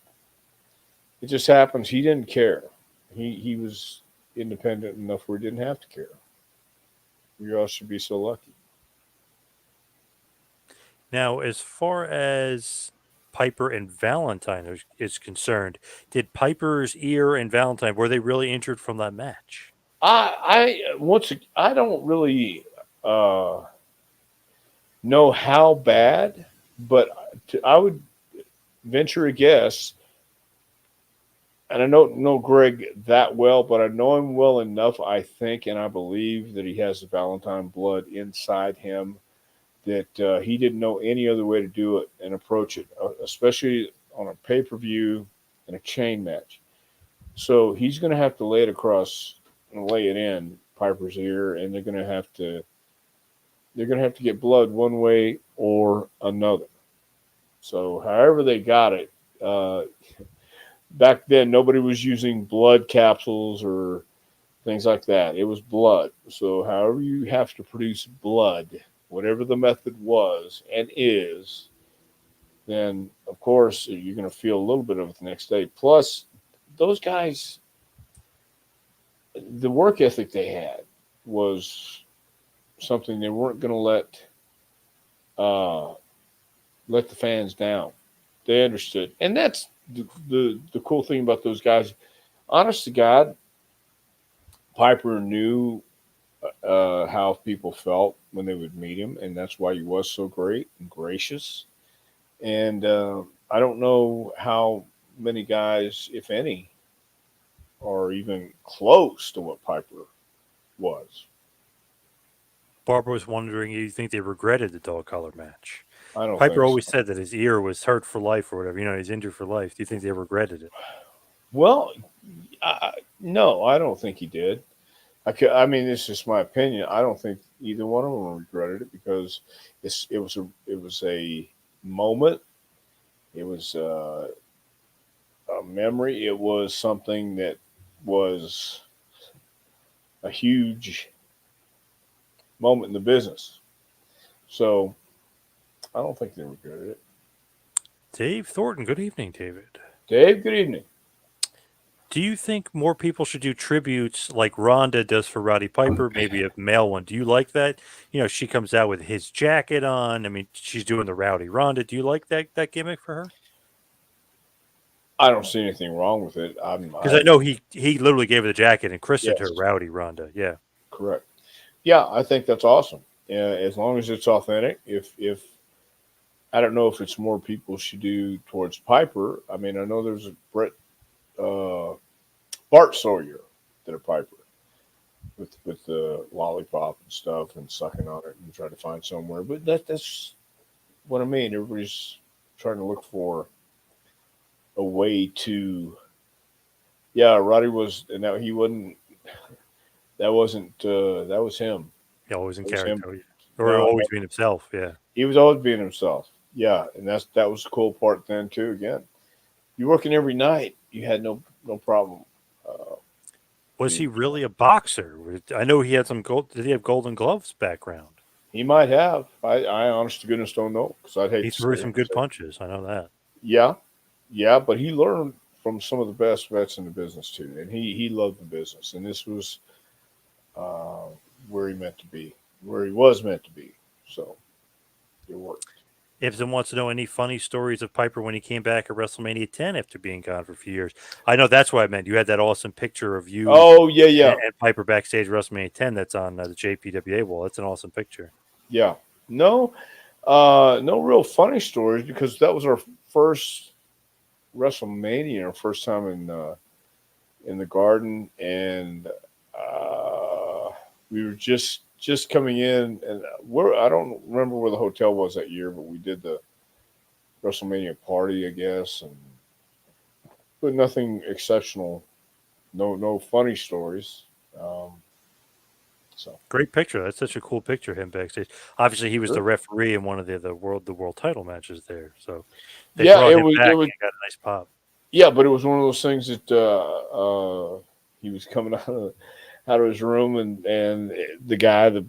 it just happens. He didn't care. He was independent enough where he didn't have to care. You all should be so lucky. Now, as far as Piper and Valentine is concerned, did Piper's ear and Valentine, were they really injured from that match? I don't really uh, know how bad, but I would venture a guess, and I don't know Greg that well, but I know him well enough, I think, and I believe that he has the Valentine blood inside him, that he didn't know any other way to do it and approach it, especially on a pay per view and a chain match. So he's going to have to lay it across and lay it in Piper's ear, and they're going to have to get blood one way or another. So however they got it, uh, back then nobody was using blood capsules or things like that. It was blood. So however you have to produce blood, whatever the method was and is, then of course you're going to feel a little bit of it the next day. Plus, those guys, the work ethic they had was something they weren't going to uh, let the fans down. They understood, and that's the cool thing about those guys. Honest to God, Piper knew how people felt when they would meet him, and that's why he was so great and gracious. And I don't know how many guys, if any, are even close to what Piper was. Barbara was wondering, do you think they regretted the dog collar match? I don't Piper think so. always said that his ear was hurt for life or whatever. He's injured for life. Do you think they regretted it? Well, no, I don't think he did. I mean, it's just my opinion. I don't think either one of them regretted it because it was a moment. It was a memory. It was something that was a huge moment in the business. So I don't think they regretted it. Dave Thornton, good evening, David. Dave, good evening. Do you think more people should do tributes like Rhonda does for Roddy Piper, maybe a male one? Do you like that? She comes out with his jacket on. I mean, she's doing the Rowdy Rhonda. Do you like that gimmick for her? I don't see anything wrong with it. Because I know he literally gave her the jacket and christened her Yes, Rowdy Rhonda. Yeah. correct. Yeah, I think that's awesome. As long as it's authentic. If I don't know if it's more people should do towards Piper. I mean, I know there's a uh, Bart Sawyer did a Piper with the lollipop and stuff and sucking on it and trying to find somewhere. But that's what I mean. Everybody's trying to look for a way to. Yeah, Roddy was, and that he wasn't. That wasn't. That was him. He always in It was him. character. Or No, always being himself. Yeah. he was always being himself. Yeah, and that was the cool part then too. Again, you working every night. You had no problem. Uh, Was being, he really a boxer? I know he had some gold. Did he have Golden Gloves background? he might have. I honest to goodness don't know because I'd hate He to say threw it. some good punches. I know that. Yeah, yeah, but he learned from some of the best vets in the business too, and he loved the business, and this was uh, where he meant to be, where he was meant to be. So it worked. Ibsen wants to know any funny stories of Piper when he came back at WrestleMania 10 after being gone for a few years. I know that's what I meant. You had that awesome picture of you Oh yeah, and, yeah, and Piper backstage at WrestleMania 10 that's on the JPWA wall. That's an awesome picture. yeah. No, no real funny stories because that was our first WrestleMania, our first time in the Garden, and we were just coming in, and I don't remember where the hotel was that year, but we did the WrestleMania party, I guess, and but nothing exceptional. No funny stories. Um, so Great picture. That's such a cool picture of him backstage. Obviously, he was the sure. referee in one of the world title matches there. So they Yeah, brought him it back was and got a nice pop. yeah, but it was one of those things that he was coming out of his room, and the guy, the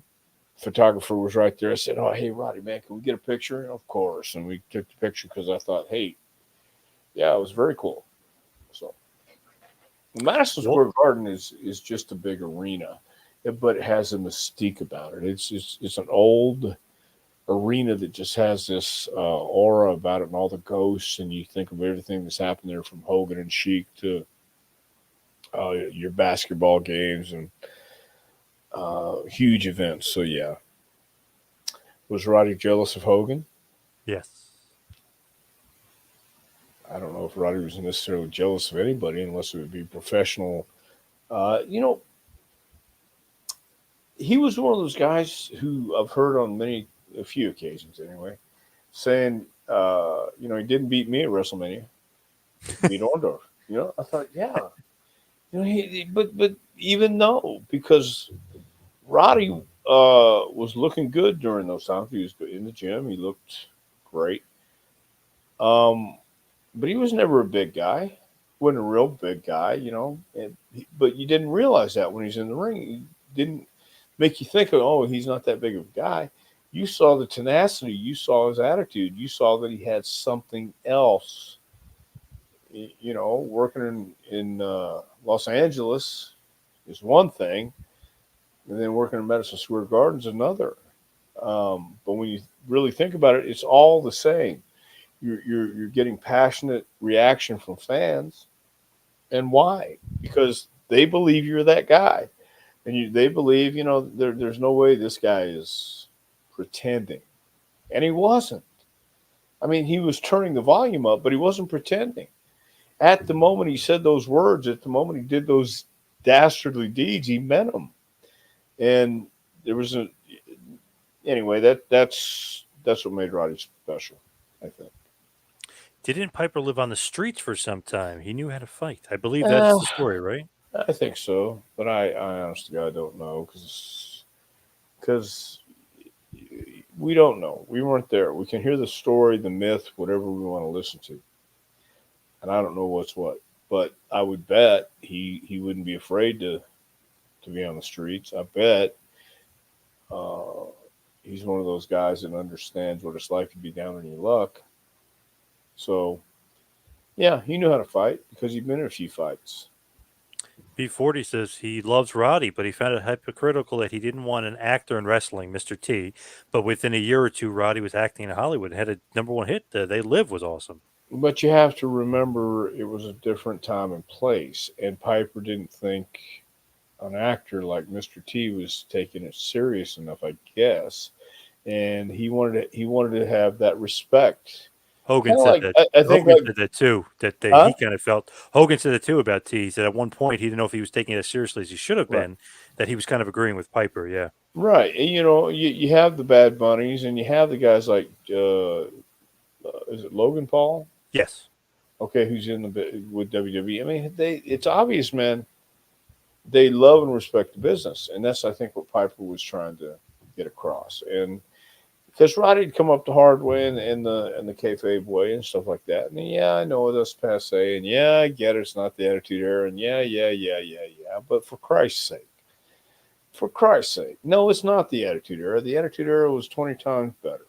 photographer, was right there. I said, "Oh, hey, Roddy, man, can we get a picture?" And of course, and we took the picture because I thought, "Hey, yeah, it was very cool." So, Madison Well, Square Garden is just a big arena, but it has a mystique about it. It's an old arena that just has this aura about it and all the ghosts, and you think of everything that's happened there from Hogan and Sheik to your basketball games and huge events. So yeah, was Roddy jealous of Hogan? yes. I don't know if Roddy was necessarily jealous of anybody unless it would be professional. You know, he was one of those guys who I've heard on a few occasions anyway, saying, he didn't beat me at WrestleMania. He beat Orndorff. I thought, yeah, but even though because Roddy was looking good during those times, he was in the gym. He looked great. Um, but he was never a big guy. Wasn't a real big guy, but you didn't realize that when he's in the ring. He didn't make you think, oh, he's not that big of a guy. You saw the tenacity. You saw his attitude. You saw that he had something else. Working in Los Angeles, is one thing, and then working in Madison Square Garden is another. But when you really think about it, it's all the same. You're getting passionate reaction from fans, and why? Because they believe you're that guy, and they believe there's no way this guy is pretending, and he wasn't. I mean, he was turning the volume up, but he wasn't pretending. At the moment he said those words, at the moment he did those dastardly deeds, he meant them. And there was a anyway. That's what made Roddy special, I think. Didn't Piper live on the streets for some time? He knew how to fight. I believe that's Uh, the story, right? I think so, but I honestly I don't know because we don't know. We weren't there. We can hear the story, the myth, whatever we want to listen to, and I don't know what's what. But I would bet he wouldn't be afraid to be on the streets. I bet uh, he's one of those guys that understands what it's like to be down on your luck. So yeah, he knew how to fight because he'd been in a few fights. B40 says he loves Roddy, but he found it hypocritical that he didn't want an actor in wrestling, Mr. T. But within a year or two, Roddy was acting in Hollywood and had a #1 hit. They Live was awesome. But you have to remember it was a different time and place, and Piper didn't think an actor like Mr. T was taking it serious enough, I guess, and he wanted to have that respect. Hogan Kind of said like that. I think Hogan like said that too. huh? He kind of felt Hogan said that too about T. He said at one point he didn't know if he was taking it as seriously as he should have Right. been. That he was kind of agreeing with Piper. Yeah. Right. And, you have the Bad Bunnies and you have the guys like is it Logan Paul? Yes. Okay, who's in with WWE? I mean, it's obvious, man. They love and respect the business, and that's I think what Piper was trying to get across. And because Roddy'd come up the hard way and the kayfabe way and stuff like that. And yeah, I know that's passe, and yeah, I get it. It's not the Attitude Era, and yeah. But for Christ's sake, no, it's not the Attitude Era. The Attitude Era was 20 times better.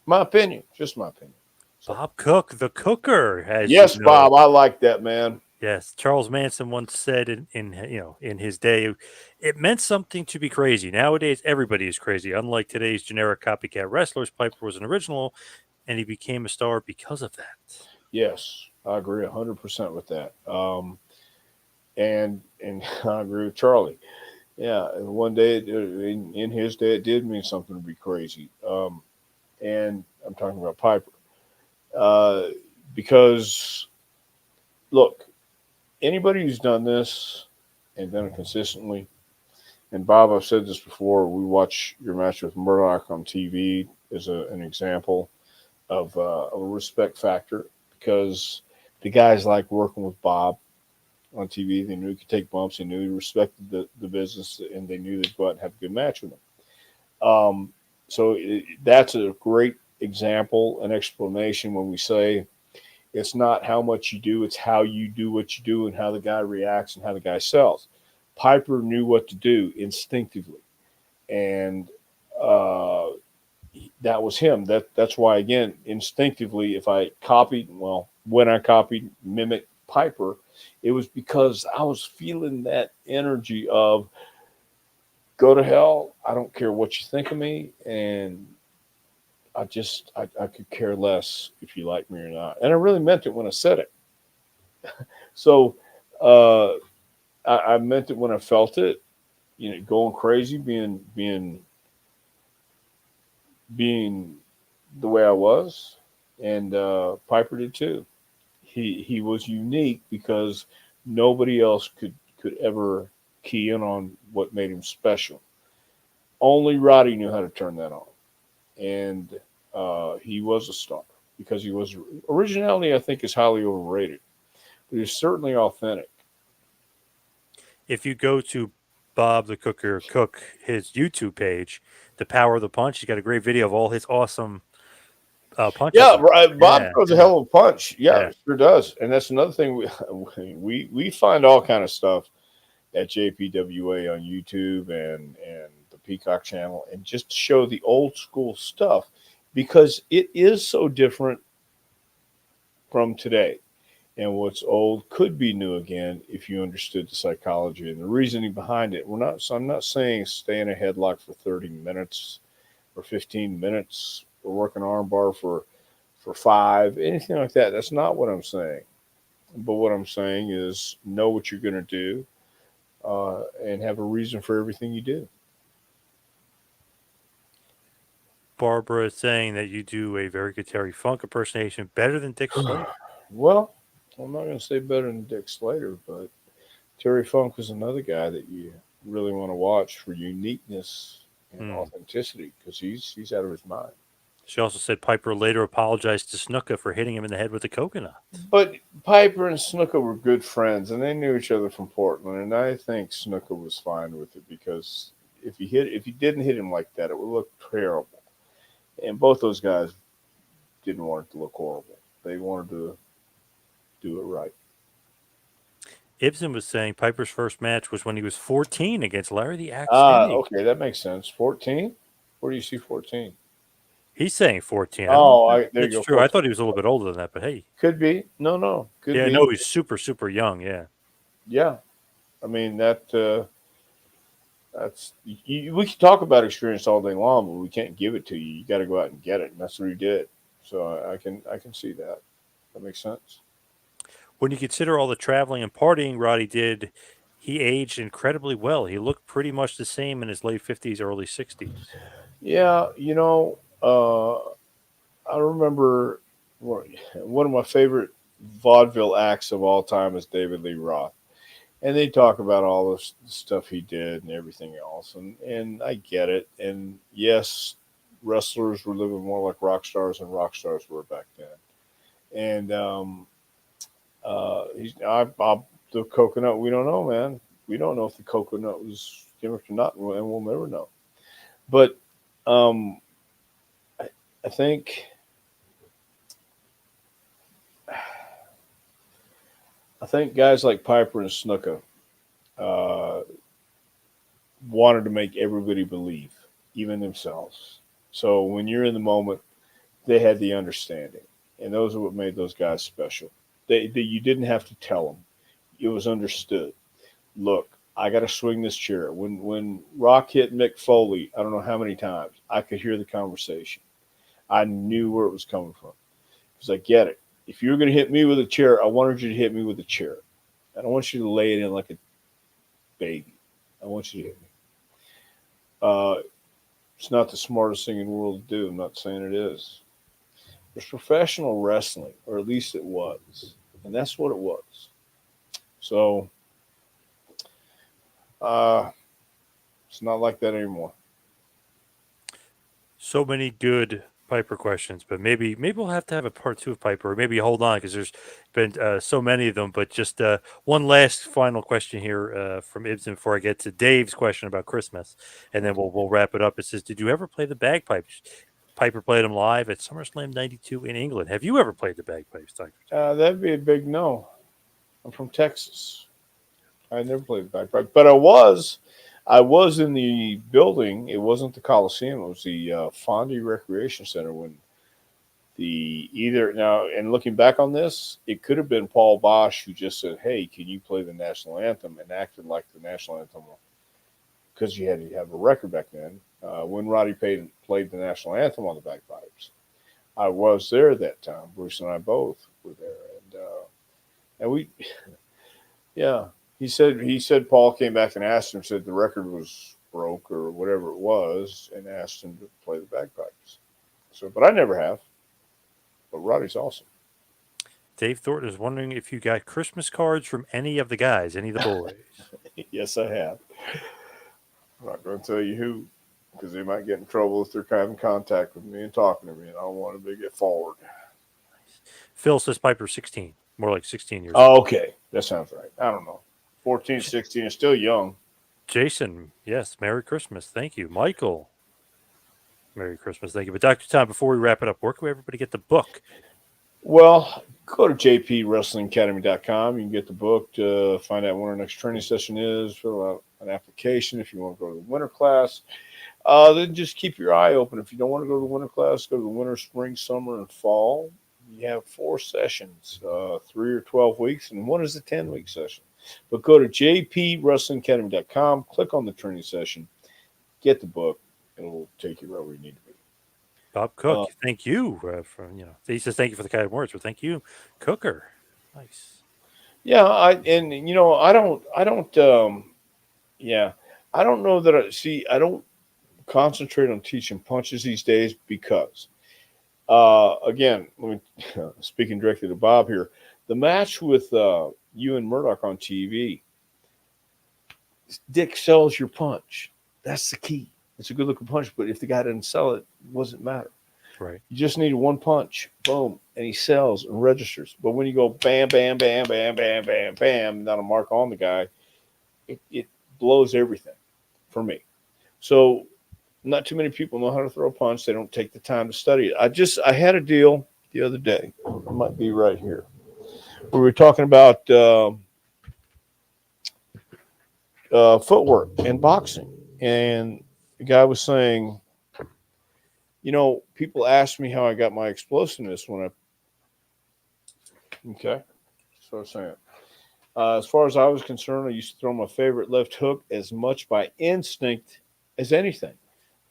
My opinion, just my opinion. So Bob Cook, the cooker, as you yes, know. Bob, I like that man. Yes, Charles Manson once said in his day, it meant something to be crazy. Nowadays, everybody is crazy. Unlike today's generic copycat wrestlers, Piper was an original, and he became a star because of that. Yes, I agree 100% with that. And I agree with Charlie. Yeah, one day in his day, it did mean something to be crazy. And I'm talking about Piper uh, because look, anybody who's done this and done it consistently, and Bob, I've said this before. We watch your match with Murdoch on TV as an example of a respect factor because the guys like working with Bob on TV. They knew he could take bumps. They knew he respected the business, and they knew they'd go out and have a good match with him. That's a great example, an explanation when we say it's not how much you do, it's how you do what you do and how the guy reacts and how the guy sells. Piper knew what to do instinctively, and uh, that was him. That's why again, instinctively, if I copied, well, when I copied, mimic Piper, it was because I was feeling that energy of go to hell. I don't care what you think of me, and I could care less if you like me or not. And I really meant it when I said it. So uh, I meant it when I felt it. Going crazy, being the way I was, and Piper did too. He was unique because nobody else could ever key in on what made him special. Only Roddy knew how to turn that on, and he was a star because he was originality. I think is highly overrated, but he's certainly authentic. If you go to Bob the Cooker Cook, his YouTube page, The Power of the Punch, he's got a great video of all his awesome punches. Yeah, right. Bob Yeah, throws a yeah, hell of a punch. Yeah, yeah. sure does. And that's another thing we find all kind of stuff at JPWA on YouTube and the Peacock channel, and just to show the old school stuff because it is so different from today. And what's old could be new again if you understood the psychology and the reasoning behind it. We're not. So I'm not saying stay in a headlock for 30 minutes or 15 minutes or work an armbar for five, anything like that. That's not what I'm saying. But what I'm saying is know what you're going to do and have a reason for everything you do. Barbara is saying that you do a very good Terry Funk impersonation, better than Dick Slater. Well, I'm not going to say better than Dick Slater, but Terry Funk was another guy that you really want to watch for uniqueness and Hmm. authenticity because he's out of his mind. She also said Piper later apologized to Snuka for hitting him in the head with a coconut. But Piper and Snuka were good friends, and they knew each other from Portland. And I think Snuka was fine with it because if he didn't hit him like that, it would look terrible. And both those guys didn't want it to look horrible. They wanted to do it right. Ibsen was saying Piper's first match was when he was 14 against Larry the Axe Hennig. Okay, that makes sense. 14. Where do you see 14? He's saying 14. I don't know Oh, if there you that's go. true. I 14. thought he was a little bit older than that, but hey. Could be. No. Could Yeah, be. no, he's super, super young. Yeah. Yeah. I mean that's we can talk about experience all day long, but we can't give it to you. You got to go out and get it, and that's what he did. So I can see that. That makes sense. When you consider all the traveling and partying Roddy did, he aged incredibly well. He looked pretty much the same in his late 50s, early 60s. Yeah, I remember one of my favorite vaudeville acts of all time is David Lee Roth, and they talk about all this stuff he did and everything else, and I get it. And yes, wrestlers were living more like rock stars than rock stars were back then. And the coconut. We don't know, man. We don't know if the coconut was gimmicked or not, and we'll never know. But um, I, I think I think guys like Piper and Snuka uh, wanted to make everybody believe, even themselves. So when you're in the moment, they had the understanding, and those are what made those guys special. You didn't have to tell them; it was understood. Look, I got to swing this chair. When Rock hit Mick Foley, I don't know how many times I could hear the conversation. I knew where it was coming from because I get it. If you're going to hit me with a chair, I wanted you to hit me with a chair. I don't want you to lay it in like a baby. I want you to hit me. Uh, it's not the smartest thing in the world to do. I'm not saying it is. It's professional wrestling, or at least it was, and that's what it was. So uh, it's not like that anymore. So many good Piper questions, but maybe we'll have to have a part two of Piper, or maybe hold on because there's been so many of them. But just one last final question here from Ibsen before I get to Dave's question about Christmas, and then we'll wrap it up. It says, "Did you ever play the bagpipes?" Piper played them live at SummerSlam '92 in England. Have you ever played the bagpipes, Doctor? That'd be a big no. I'm from Texas. I never played the bagpipe, but I was in the building. It wasn't the Coliseum. It was the Fondy Recreation Center when the either now. And looking back on this, it could have been Paul Bosch who just said, "Hey, can you play the national anthem?" and acted like the national anthem because you had to have a record back then. When Roddy played the national anthem on the bagpipes, I was there that time. Bruce and I both were there, and we yeah. He said Paul came back and asked him, said the record was broke or whatever it was, and asked him to play the bagpipes. So, but I never have. But Roddy's awesome. Dave Thornton is wondering if you got Christmas cards from any of the guys, any of the boys. Yes, I have. I'm not going to tell you who, because they might get in trouble if they're having contact with me and talking to me, and I don't want them to get forward. Phil says Piper 16, more like 16 years old. Oh, okay, that sounds right. I don't know. 14, 16 is still young. Jason, yes, Merry Christmas. Thank you. Michael, Merry Christmas. Thank you. But Dr. Tom, before we wrap it up, where can everybody get the book? Well, go to jpwrestlingacademy.com. You can get the book to find out when our next training session is, fill out an application if you want to go to the winter class. Then just keep your eye open. If you don't want to go to the winter class, go to the winter, spring, summer, and fall. You have 4 sessions, 3 or 12 weeks, and one is a 10-week session. But go to jpwrestlingacademy.com, click on the training session, get the book, and it'll take you right where you need to be. Bob Uh, Cook, thank you for he says thank you for the kind words, but thank you, Cooker. Nice. yeah, yeah, I don't know that I don't concentrate on teaching punches these days because, again, let me speaking directly to Bob here. The match with you and Murdoch on TV, Dick sells your punch. That's the key. It's a good looking punch, but if the guy doesn't sell it, it doesn't matter. Right. You just need one punch, boom, and he sells and registers. But when you go bam, bam, bam, bam, bam, bam, bam, not a mark on the guy, it blows everything for me. So not too many people know how to throw a punch. They don't take the time to study it. I had a deal the other day. It might be right here. We were talking about footwork and boxing, and the guy was saying, people ask me how I got my explosiveness when okay, so I was saying. As far as I was concerned, I used to throw my favorite left hook as much by instinct as anything.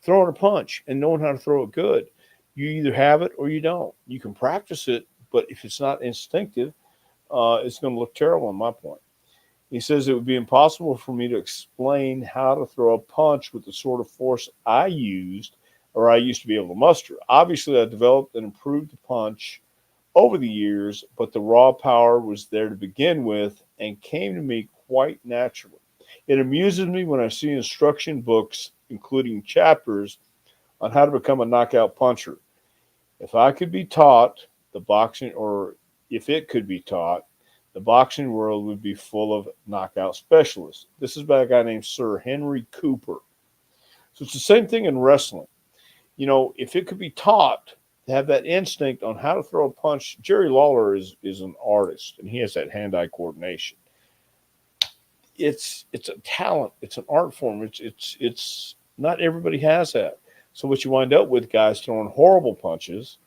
Throwing a punch and knowing how to throw it good. You either have it or you don't. You can practice it, but if it's not instinctive, it's going to look terrible on my point. He says it would be impossible for me to explain how to throw a punch with the sort of force I used or I used to be able to muster. Obviously, I developed and improved the punch over the years, but the raw power was there to begin with and came to me quite naturally. It amuses me when I see instruction books, including chapters on how to become a knockout puncher. If I could be taught the boxing, or if it could be taught, the boxing world would be full of knockout specialists. This is by a guy named Sir Henry Cooper. So it's the same thing in wrestling. If it could be taught to have that instinct on how to throw a punch, Jerry Lawler is an artist and he has that hand-eye coordination. It's a talent. It's an art form. It's not everybody has that. So what you wind up with, guys throwing horrible punches,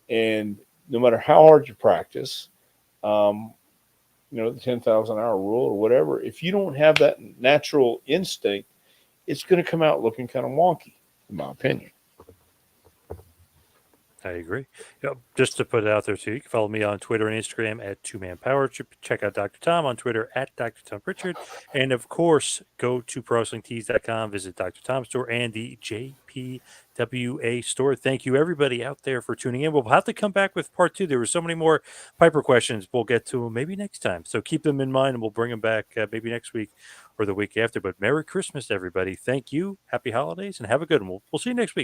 and no matter how hard you practice, um, the 10,000 hour rule or whatever, if you don't have that natural instinct, it's going to come out looking kind of wonky, in my opinion. I agree. Just to put it out there too, you can follow me on Twitter and Instagram at Two Man Power. Check out Dr. Tom on Twitter at Dr. Tom Pritchard. And of course, go to ProWrestlingTees.com, visit Dr. Tom's store and the JPWA store. Thank you, everybody out there, for tuning in. We'll have to come back with part 2. There were so many more Piper questions. We'll get to them maybe next time. So keep them in mind and we'll bring them back maybe next week or the week after. But Merry Christmas, everybody. Thank you. Happy holidays and have a good one. We'll see you next week.